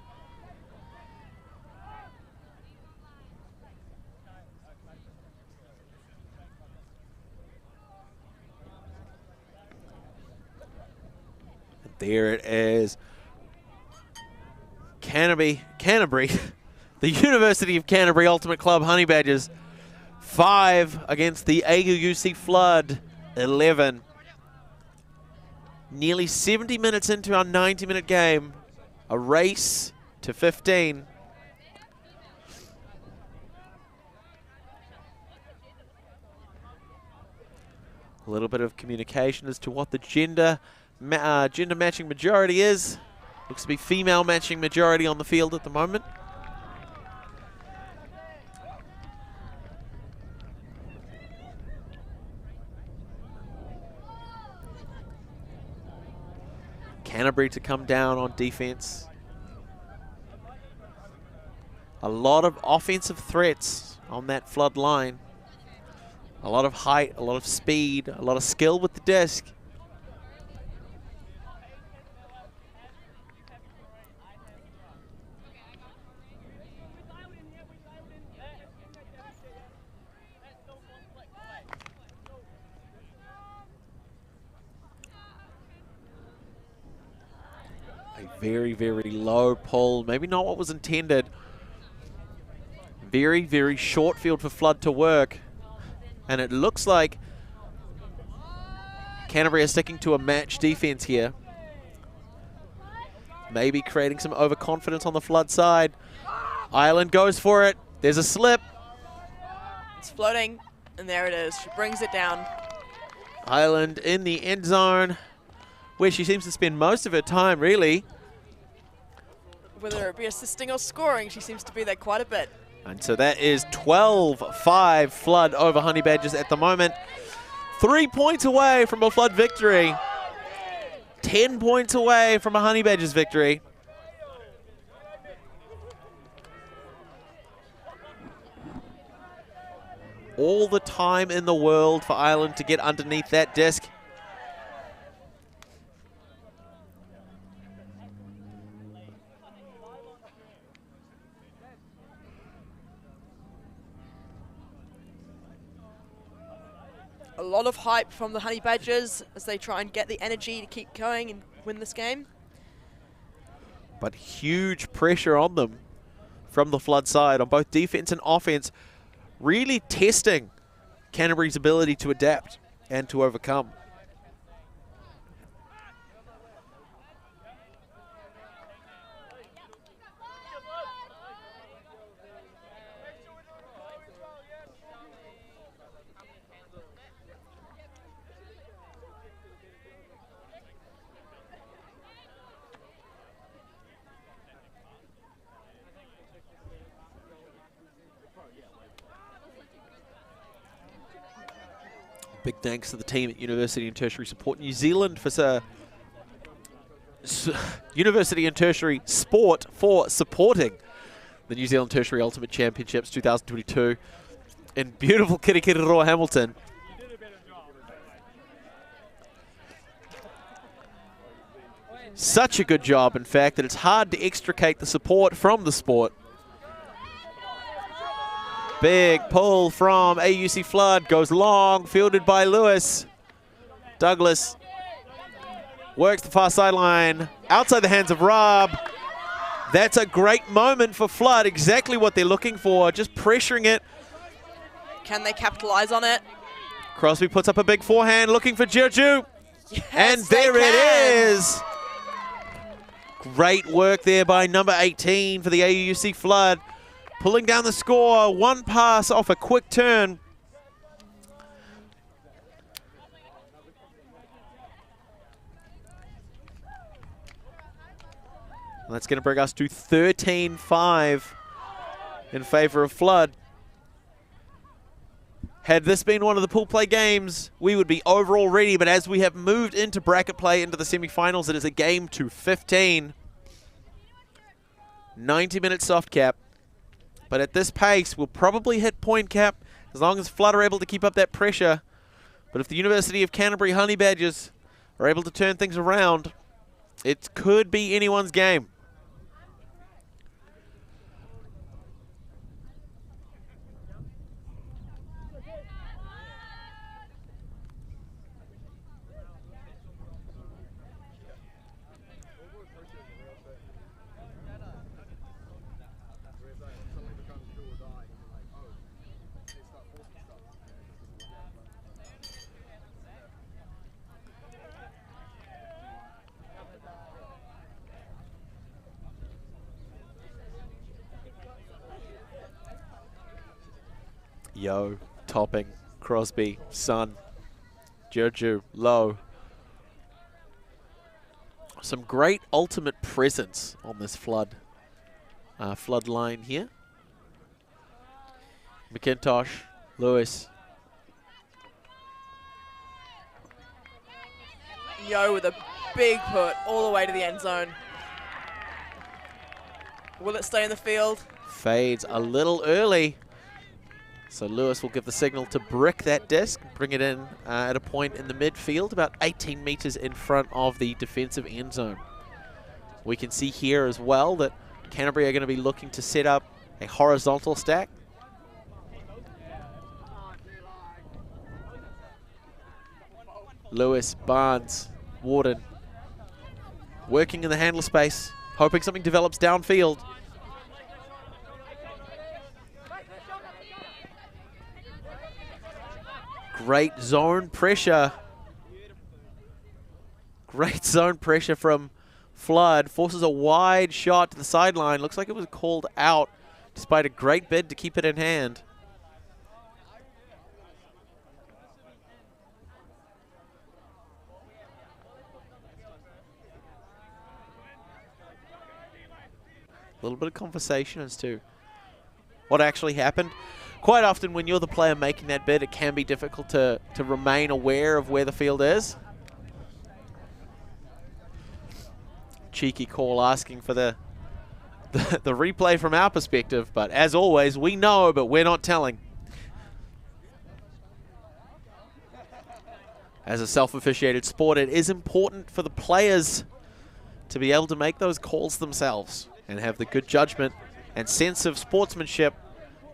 There it is. Canterbury, the University of Canterbury Ultimate Club Honey Badgers, 5 against the AUUC Flood, 11. Nearly 70 minutes into our 90-minute game, a race to 15. A little bit of communication as to what the gender matching majority is. Looks to be female matching majority on the field at the moment. Canterbury to come down on defense. A lot of offensive threats on that Flood line. A lot of height, a lot of speed, a lot of skill with the disc. A very, very low pull, maybe not what was intended. Very, very short field for Flood to work. And it looks like Canterbury are sticking to a match defense here. Maybe creating some overconfidence on the Flood side. Ireland goes for it. There's a slip. It's floating, and there it is. She brings it down. Ireland in the end zone, where she seems to spend most of her time, really. Whether it be assisting or scoring, she seems to be there quite a bit. And so that is 12-5 Flood over Honey Badgers at the moment. 3 points away from a Flood victory. 10 points away from a Honey Badgers victory. All the time in the world for Ireland to get underneath that disc. A lot of hype from the Honey Badgers as they try and get the energy to keep going and win this game. But huge pressure on them from the Flood side on both defense and offense, really testing Canterbury's ability to adapt and to overcome. Big thanks to the team at University and Tertiary Support New Zealand for University and Tertiary Sport for supporting the New Zealand Tertiary Ultimate Championships 2022 in beautiful Kirikiriroa, Hamilton. Such a good job, in fact, that it's hard to extricate the support from the sport. Big pull from AUC Flood, goes long, fielded by Lewis. Douglas works the far sideline, outside the hands of Rob. That's a great moment for Flood, exactly what they're looking for, just pressuring it. Can they capitalize on it? Crosby puts up a big forehand, looking for Juju. Yes, and there it is. Great work there by number 18 for the AUUC Flood. Pulling down the score, one pass off a quick turn. And that's going to bring us to 13-5. in favor of Flood. Had this been one of the pool play games, we would be over already, but as we have moved into bracket play into the semi-finals, it is a game to 15. 90-minute soft cap. But at this pace, we'll probably hit point cap as long as Flood are able to keep up that pressure. But if the University of Canterbury Honey Badgers are able to turn things around, it could be anyone's game. Yo, Topping, Crosby, Sun, Juju, Low. Some great ultimate presence on this flood line here. McIntosh, Lewis. Yo with a big put all the way to the end zone. Will it stay in the field? Fades a little early. So Lewis will give the signal to brick that disc, bring it in at a point in the midfield, about 18 meters in front of the defensive end zone. We can see here as well that Canterbury are going to be looking to set up a horizontal stack. Lewis, Barnes, Warden, working in the handler space, hoping something develops downfield. Great zone pressure. Great zone pressure from Flood. Forces a wide shot to the sideline. Looks like it was called out despite a great bid to keep it in hand. A little bit of conversation as to what actually happened. Quite often when you're the player making that bid, it can be difficult to remain aware of where the field is. Cheeky call asking for the replay from our perspective, but as always, we know, but we're not telling. As a self-officiated sport, it is important for the players to be able to make those calls themselves and have the good judgment and sense of sportsmanship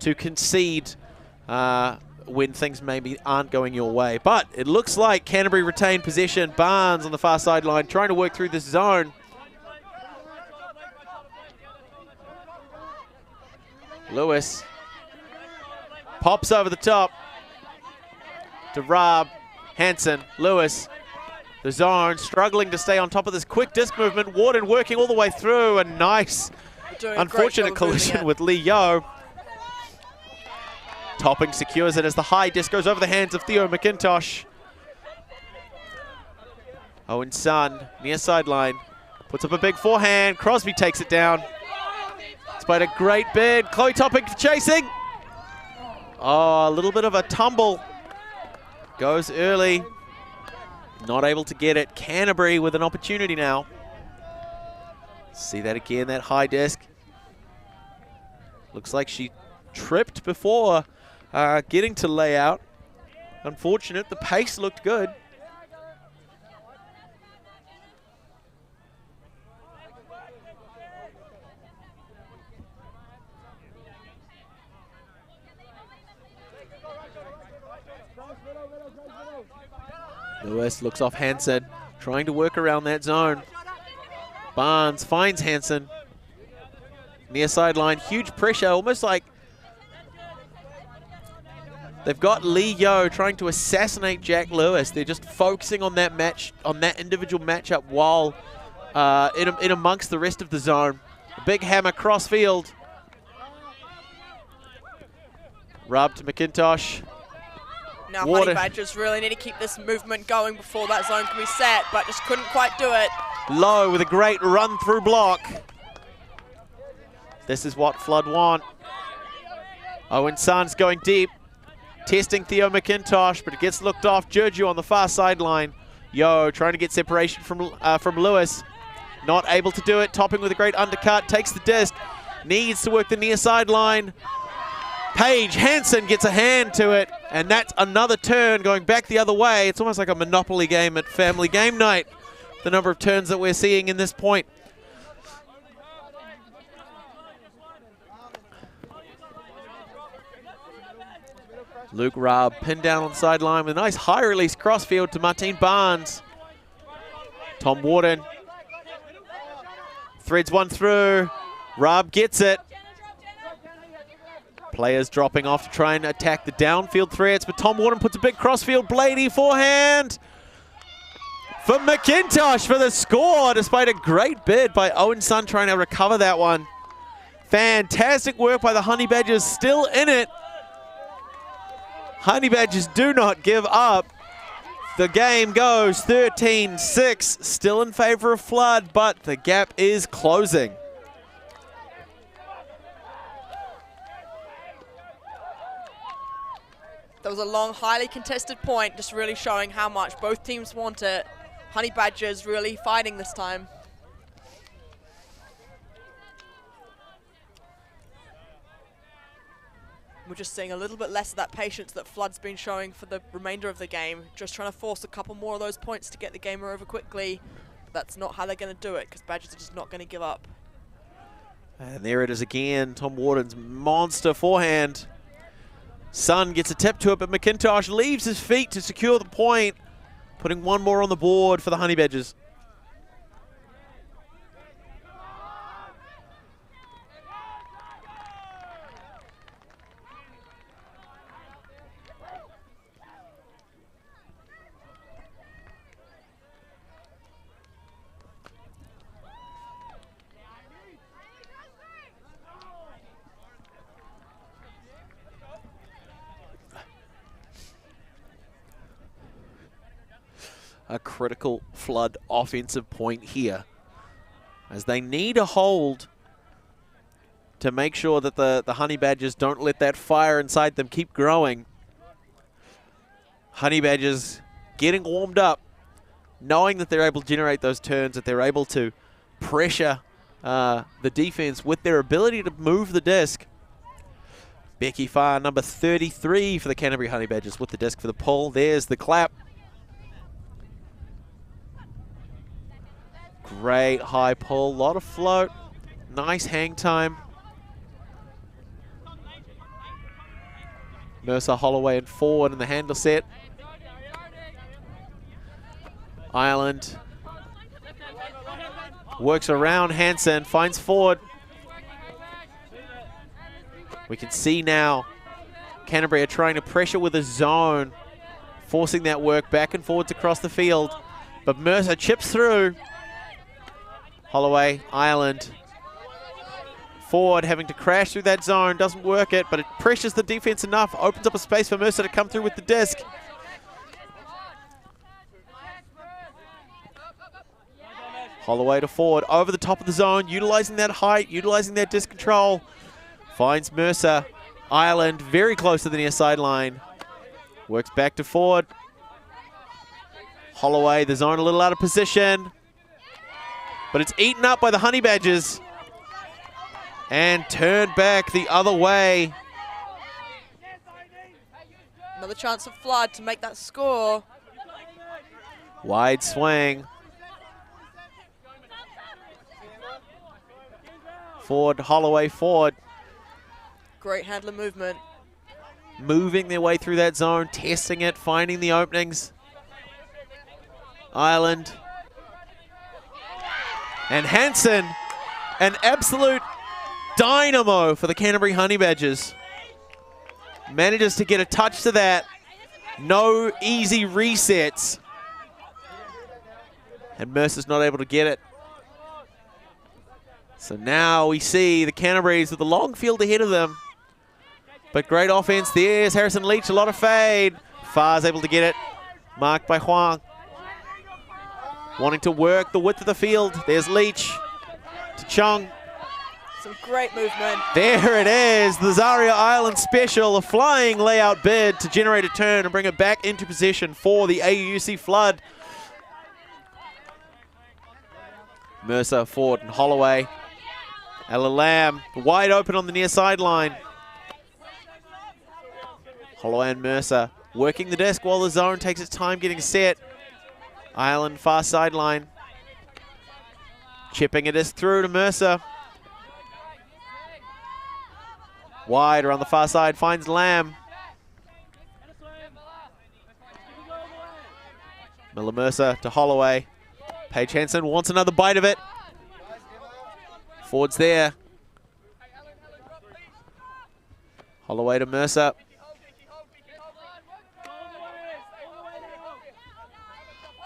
to concede when things maybe aren't going your way. But it looks like Canterbury retained possession. Barnes on the far sideline trying to work through this zone. Lewis pops over the top to Rob, Hansen, Lewis. The zone struggling to stay on top of this quick disc movement. Warden working all the way through. A nice, unfortunate collision with Lee Yo. Topping secures it as the high disc goes over the hands of Theo McIntosh. Owen Sun, near sideline, puts up a big forehand. Crosby takes it down. Despite a great bid, Chloe Topping chasing. Oh, a little bit of a tumble. Goes early. Not able to get it. Canterbury with an opportunity now. See that again, that high disc. Looks like she tripped before getting to layout. Unfortunate, the pace looked good. Lewis looks off Hansen, trying to work around that zone. Barnes finds Hansen. Near sideline, huge pressure, almost like they've got Lee Yo trying to assassinate Jack Lewis. They're just focusing on that match, on that individual matchup while in amongst the rest of the zone. A big hammer cross field. Rub to McIntosh. Now Honey Badgers really need to keep this movement going before that zone can be set, but just couldn't quite do it. Low with a great run through block. This is what Flood want. Owen San's going deep, testing Theo McIntosh, but it gets looked off. Giorgio on the far sideline. Yo, trying to get separation from Lewis. Not able to do it. Topping with a great undercut. Takes the disc. Needs to work the near sideline. Paige Hansen gets a hand to it, and that's another turn going back the other way. It's almost like a Monopoly game at family game night, the number of turns that we're seeing in this point. Luke Raab pinned down on the sideline with a nice high release crossfield to Martine Barnes. Tom Warden threads one through. Raab gets it. Players dropping off to try and attack the downfield threats, but Tom Warden puts a big crossfield bladey forehand for McIntosh for the score, despite a great bid by Owen Sun trying to recover that one. Fantastic work by the Honey Badgers, still in it. Honey Badgers do not give up. The game goes 13-6, still in favor of Flood, but the gap is closing. That was a long, highly contested point, just really showing how much both teams want it. Honey Badgers really fighting this time. We're just seeing a little bit less of that patience that Flood's been showing for the remainder of the game. Just trying to force a couple more of those points to get the game over quickly. But that's not how they're going to do it, because Badgers are just not going to give up. And there it is again, Tom Warden's monster forehand. Sun gets a tip to it, but McIntosh leaves his feet to secure the point, putting one more on the board for the Honey Badgers. A critical Flood offensive point here, as they need a hold to make sure that the Honey Badgers don't let that fire inside them keep growing. Honey Badgers getting warmed up, knowing that they're able to generate those turns, that they're able to pressure the defense with their ability to move the disc. Becky Farr, number 33 for the Canterbury Honey Badgers, with the disc for the pull. There's the clap. Great high pull, lot of float, nice hang time. Mercer, Holloway and forward in the handle set. Ireland works around Hansen, finds forward. We can see now Canterbury are trying to pressure with a zone, forcing that work back and forwards across the field. But Mercer chips through. Holloway, Ireland, forward, having to crash through that zone, doesn't work it, but it pressures the defense enough, opens up a space for Mercer to come through with the disc. Holloway to forward, over the top of the zone, utilizing that height, utilizing that disc control. Finds Mercer, Ireland, very close to the near sideline. Works back to forward. Holloway, the zone a little out of position, but it's eaten up by the Honey Badgers and turned back the other way. Another chance of Flood to make that score. Wide swing. Forward, Holloway forward. Great handler movement. Moving their way through that zone, testing it, finding the openings. Ireland. And Hansen, an absolute dynamo for the Canterbury Honey Badgers. Manages to get a touch to that. No easy resets. And Mercer's not able to get it. So now we see the Canterbury's with the long field ahead of them. But great offense. There's Harrison Leach, a lot of fade. Farr's able to get it. Marked by Huang. Wanting to work the width of the field. There's Leach to Chung. Some great movement. There it is, the Zaria Island special, a flying layout bid to generate a turn and bring it back into position for the AUUC Flood. Mercer, Ford, and Holloway. Ella Lamb wide open on the near sideline. Holloway and Mercer working the disc while the zone takes its time getting set. Island far sideline. Chipping a disc through to Mercer. Wide around the far side, finds Lamb. Miller Mercer to Holloway. Paige Hansen wants another bite of it. Ford's there. Holloway to Mercer.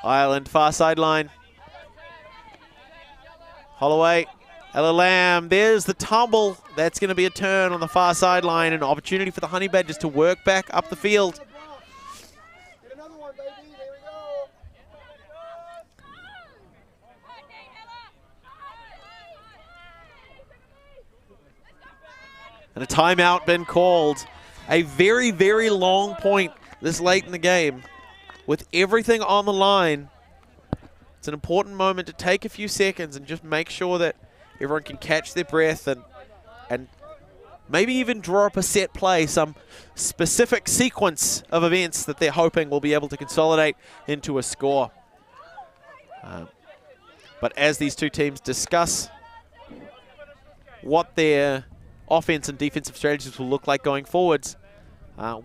Ireland, far sideline. Holloway, Ella Lamb, there's the tumble. That's going to be a turn on the far sideline, an opportunity for the Honey Badgers to work back up the field. Get another one, baby. There we go. And a timeout been called. A very, very long point this late in the game. With everything on the line, it's an important moment to take a few seconds and just make sure that everyone can catch their breath and maybe even draw up a set play, some specific sequence of events that they're hoping will be able to consolidate into a score. But as these two teams discuss what their offense and defensive strategies will look like going forwards,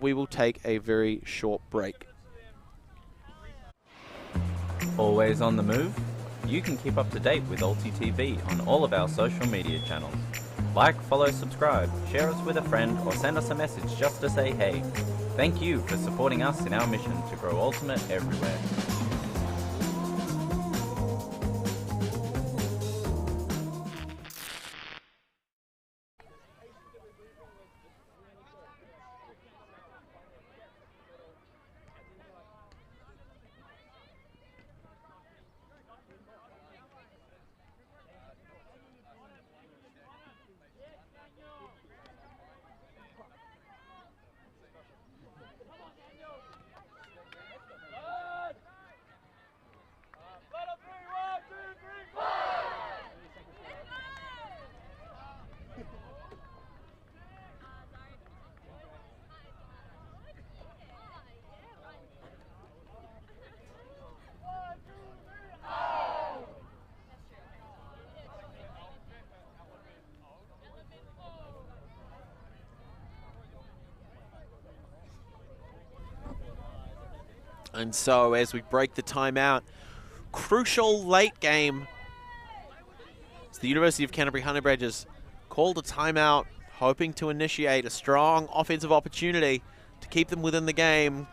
we will take a very short break. Always on the move? You can keep up to date with Alti TV on all of our social media channels. Like, follow, subscribe, share us with a friend, or send us a message just to say hey. Thank you for supporting us in our mission to grow Ultimate everywhere. And so as we break the timeout, crucial late game. It's the University of Canterbury Honey Badgers called a timeout, hoping to initiate a strong offensive opportunity to keep them within the game.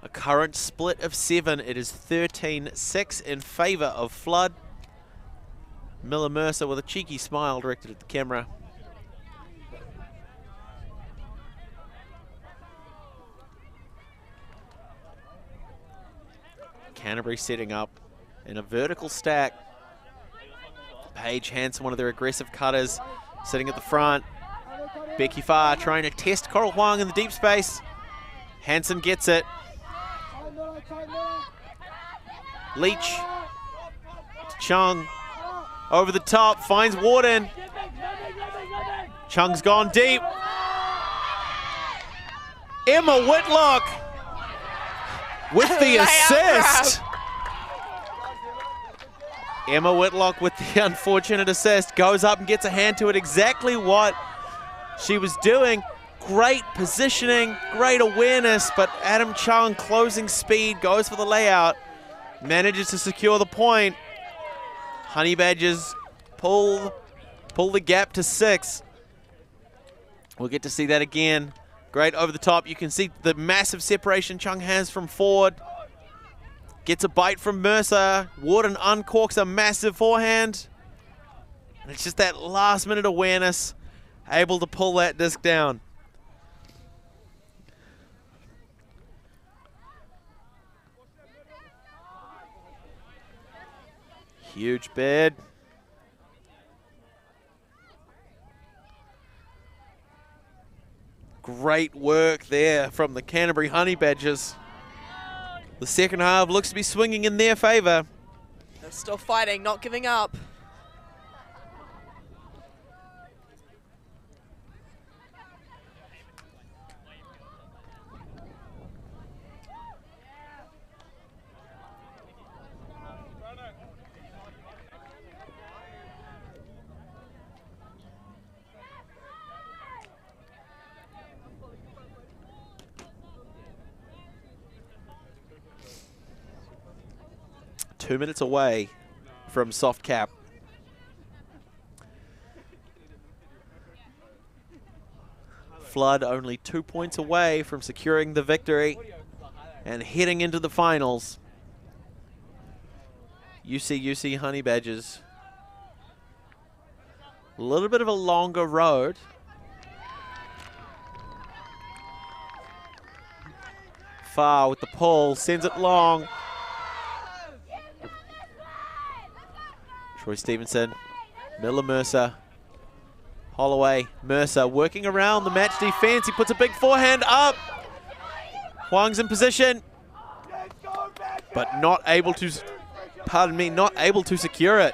A current split of 7. It is 13-6 in favor of Flood. Miller Mercer with a cheeky smile directed at the camera. Canterbury setting up in a vertical stack. Paige Hansen, one of their aggressive cutters, sitting at the front. Becky Farr trying to test Coral Huang in the deep space. Hansen gets it. Leach to Chung. Over the top, finds Warden. Chung's gone deep. Emma Whitlock with the assist. Emma Whitlock with the unfortunate assist. Goes up and gets a hand to it. Exactly what she was doing. Great positioning, great awareness, but Adam Chung, closing speed, goes for the layout. Manages to secure the point. Honey Badgers pull the gap to 6. We'll get to see that again. Great over the top. You can see the massive separation Chung has from Ford. Gets a bite from Mercer. Warden uncorks a massive forehand. And it's just that last minute awareness, able to pull that disc down. Huge bid. Great work there from the Canterbury Honey Badgers. The second half looks to be swinging in their favour. They're still fighting, not giving up. Two minutes away from soft cap. Flood only 2 points away from securing the victory and heading into the finals. UC Honey Badgers. A little bit of a longer road. Far with the pull, sends it long. Troy Stevenson, Miller Mercer, Holloway, Mercer working around the match defense. He puts a big forehand up. Huang's in position, but not able to, not able to secure it.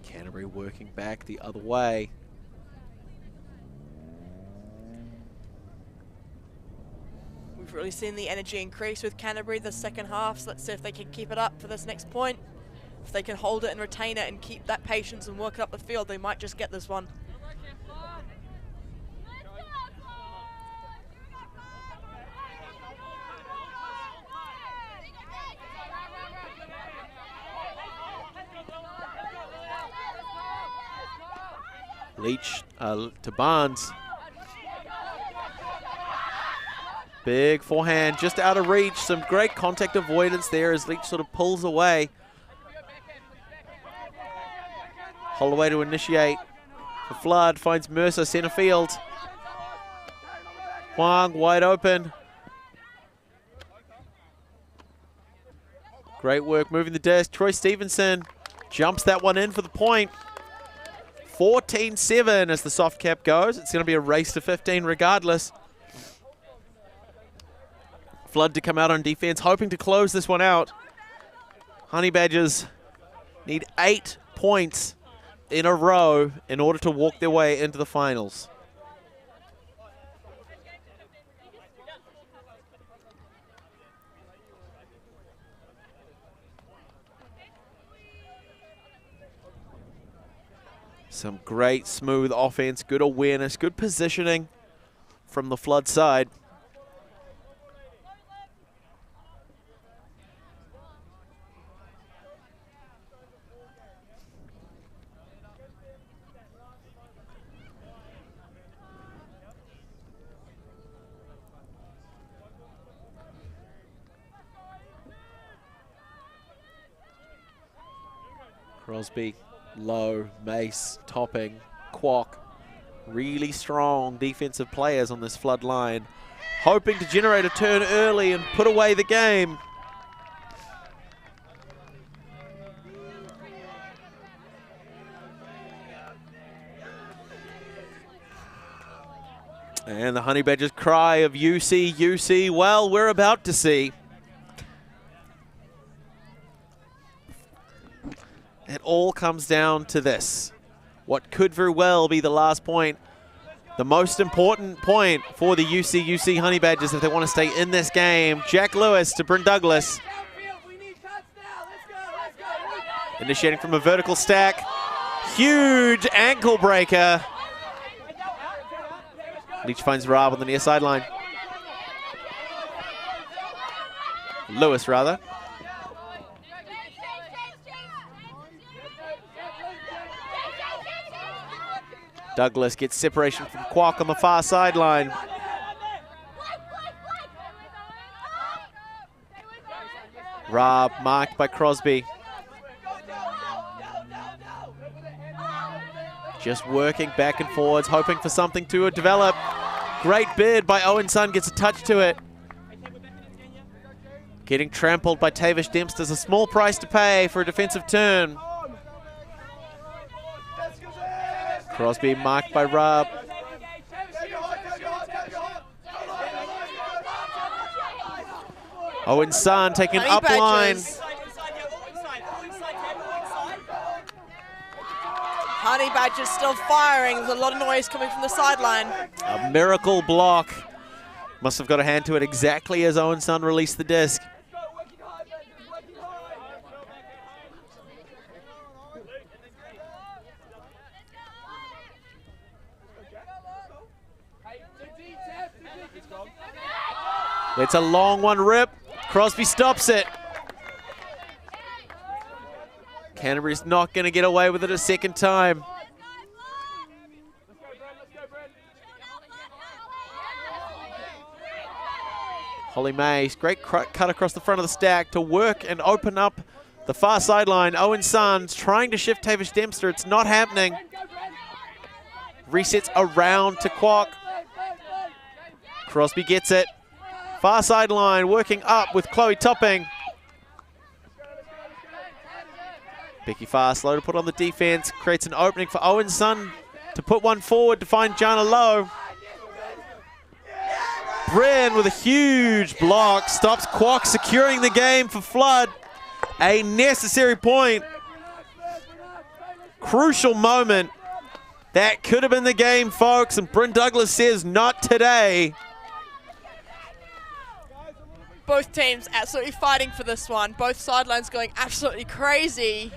Canterbury working back the other way. We've really seen the energy increase with Canterbury the second half, so let's see if they can keep it up for this next point. If they can hold it and retain it and keep that patience and work it up the field, they might just get this one. Leach to Barnes. Big forehand, just out of reach. Some great contact avoidance there as Leach sort of pulls away. Holloway to initiate for Flood, finds Mercer center field. Huang wide open. Great work moving the disc. Troy Stevenson jumps that one in for the point. 14-7 as the soft cap goes. It's going to be a race to 15 regardless. Flood to come out on defense, hoping to close this one out. Honey Badgers need 8 points in a row in order to walk their way into the finals. Some great smooth offense, good awareness, good positioning from the Flood side. Crosby, low, Mace, Topping, Kwok. Really strong defensive players on this Flood line. Hoping to generate a turn early and put away the game. And the Honey Badgers cry of UC, UC. Well, we're about to see. It all comes down to this. What could very well be the last point. The most important point for the UC Honey Badgers if they want to stay in this game. Jack Lewis to Bryn Douglas. Initiating from a vertical stack. Huge ankle breaker. Leach finds Raab on the near sideline. Lewis, rather. Douglas gets separation from Kwok on the far sideline. Raab marked by Crosby. Just working back and forwards, hoping for something to develop. Great bid by Owen Sun, gets a touch to it. Getting trampled by Tavish Dempster's a small price to pay for a defensive turn. Crosby marked by Rub. Owen San taking Honey up line. Badgers. Honey Badgers still firing. There's a lot of noise coming from the sideline. A miracle block. Must have got a hand to it exactly as Owen San released the disc. It's a long one rip. Crosby stops it. Canterbury's not going to get away with it a second time. Holly Mays, great cut across the front of the stack to work and open up the far sideline. Owen Sands trying to shift Tavish Dempster. It's not happening. Resets around to Kwok. Crosby gets it. Far sideline, working up with Chloe Topping. Becky Farr slow to put on the defense, creates an opening for Owen Sun to put one forward to find Jana Lowe. Bryn with a huge block, stops Kwok, securing the game for Flood. A necessary point. Crucial moment. That could have been the game, folks, and Bryn Douglas says not today. Both teams absolutely fighting for this one. Both sidelines going absolutely crazy.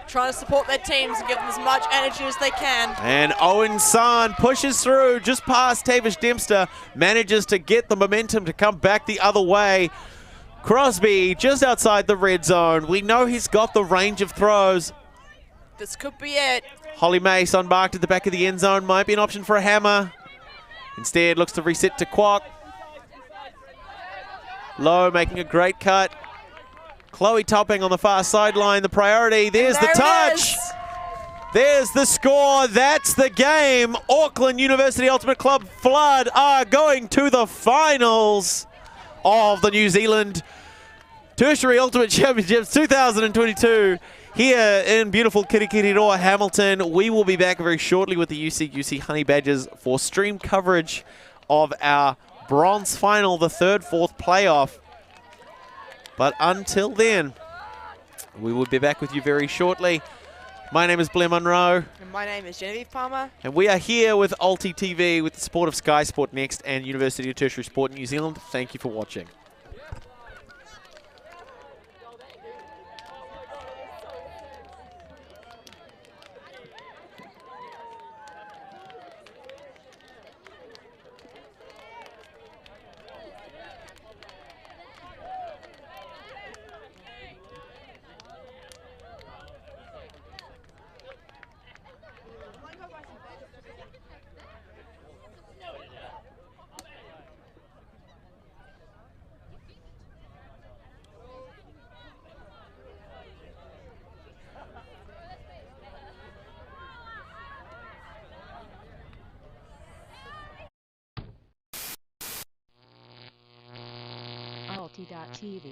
Trying to support their teams and give them as much energy as they can. And Owen San pushes through just past Tavish Dempster, manages to get the momentum to come back the other way. Crosby just outside the red zone. We know he's got the range of throws. This could be it. Holly Mace unmarked at the back of the end zone. Might be an option for a hammer. Instead, looks to reset to Kwok. Lowe making a great cut. Chloe Topping on the far sideline. The priority. There's the touch. There's the score. That's the game. Auckland University Ultimate Club Flood are going to the finals of the New Zealand Tertiary Ultimate Championships 2022 here in beautiful Kirikiriroa, Hamilton. We will be back very shortly with the UC Honey Badgers for stream coverage of our bronze final, the third, fourth playoff. But until then, we will be back with you very shortly. My name is Blair Munro. And my name is Genevieve Palmer. And we are here with Ulti TV with the support of Sky Sport Next and University of Tertiary Sport in New Zealand. Thank you for watching. Ulti.tv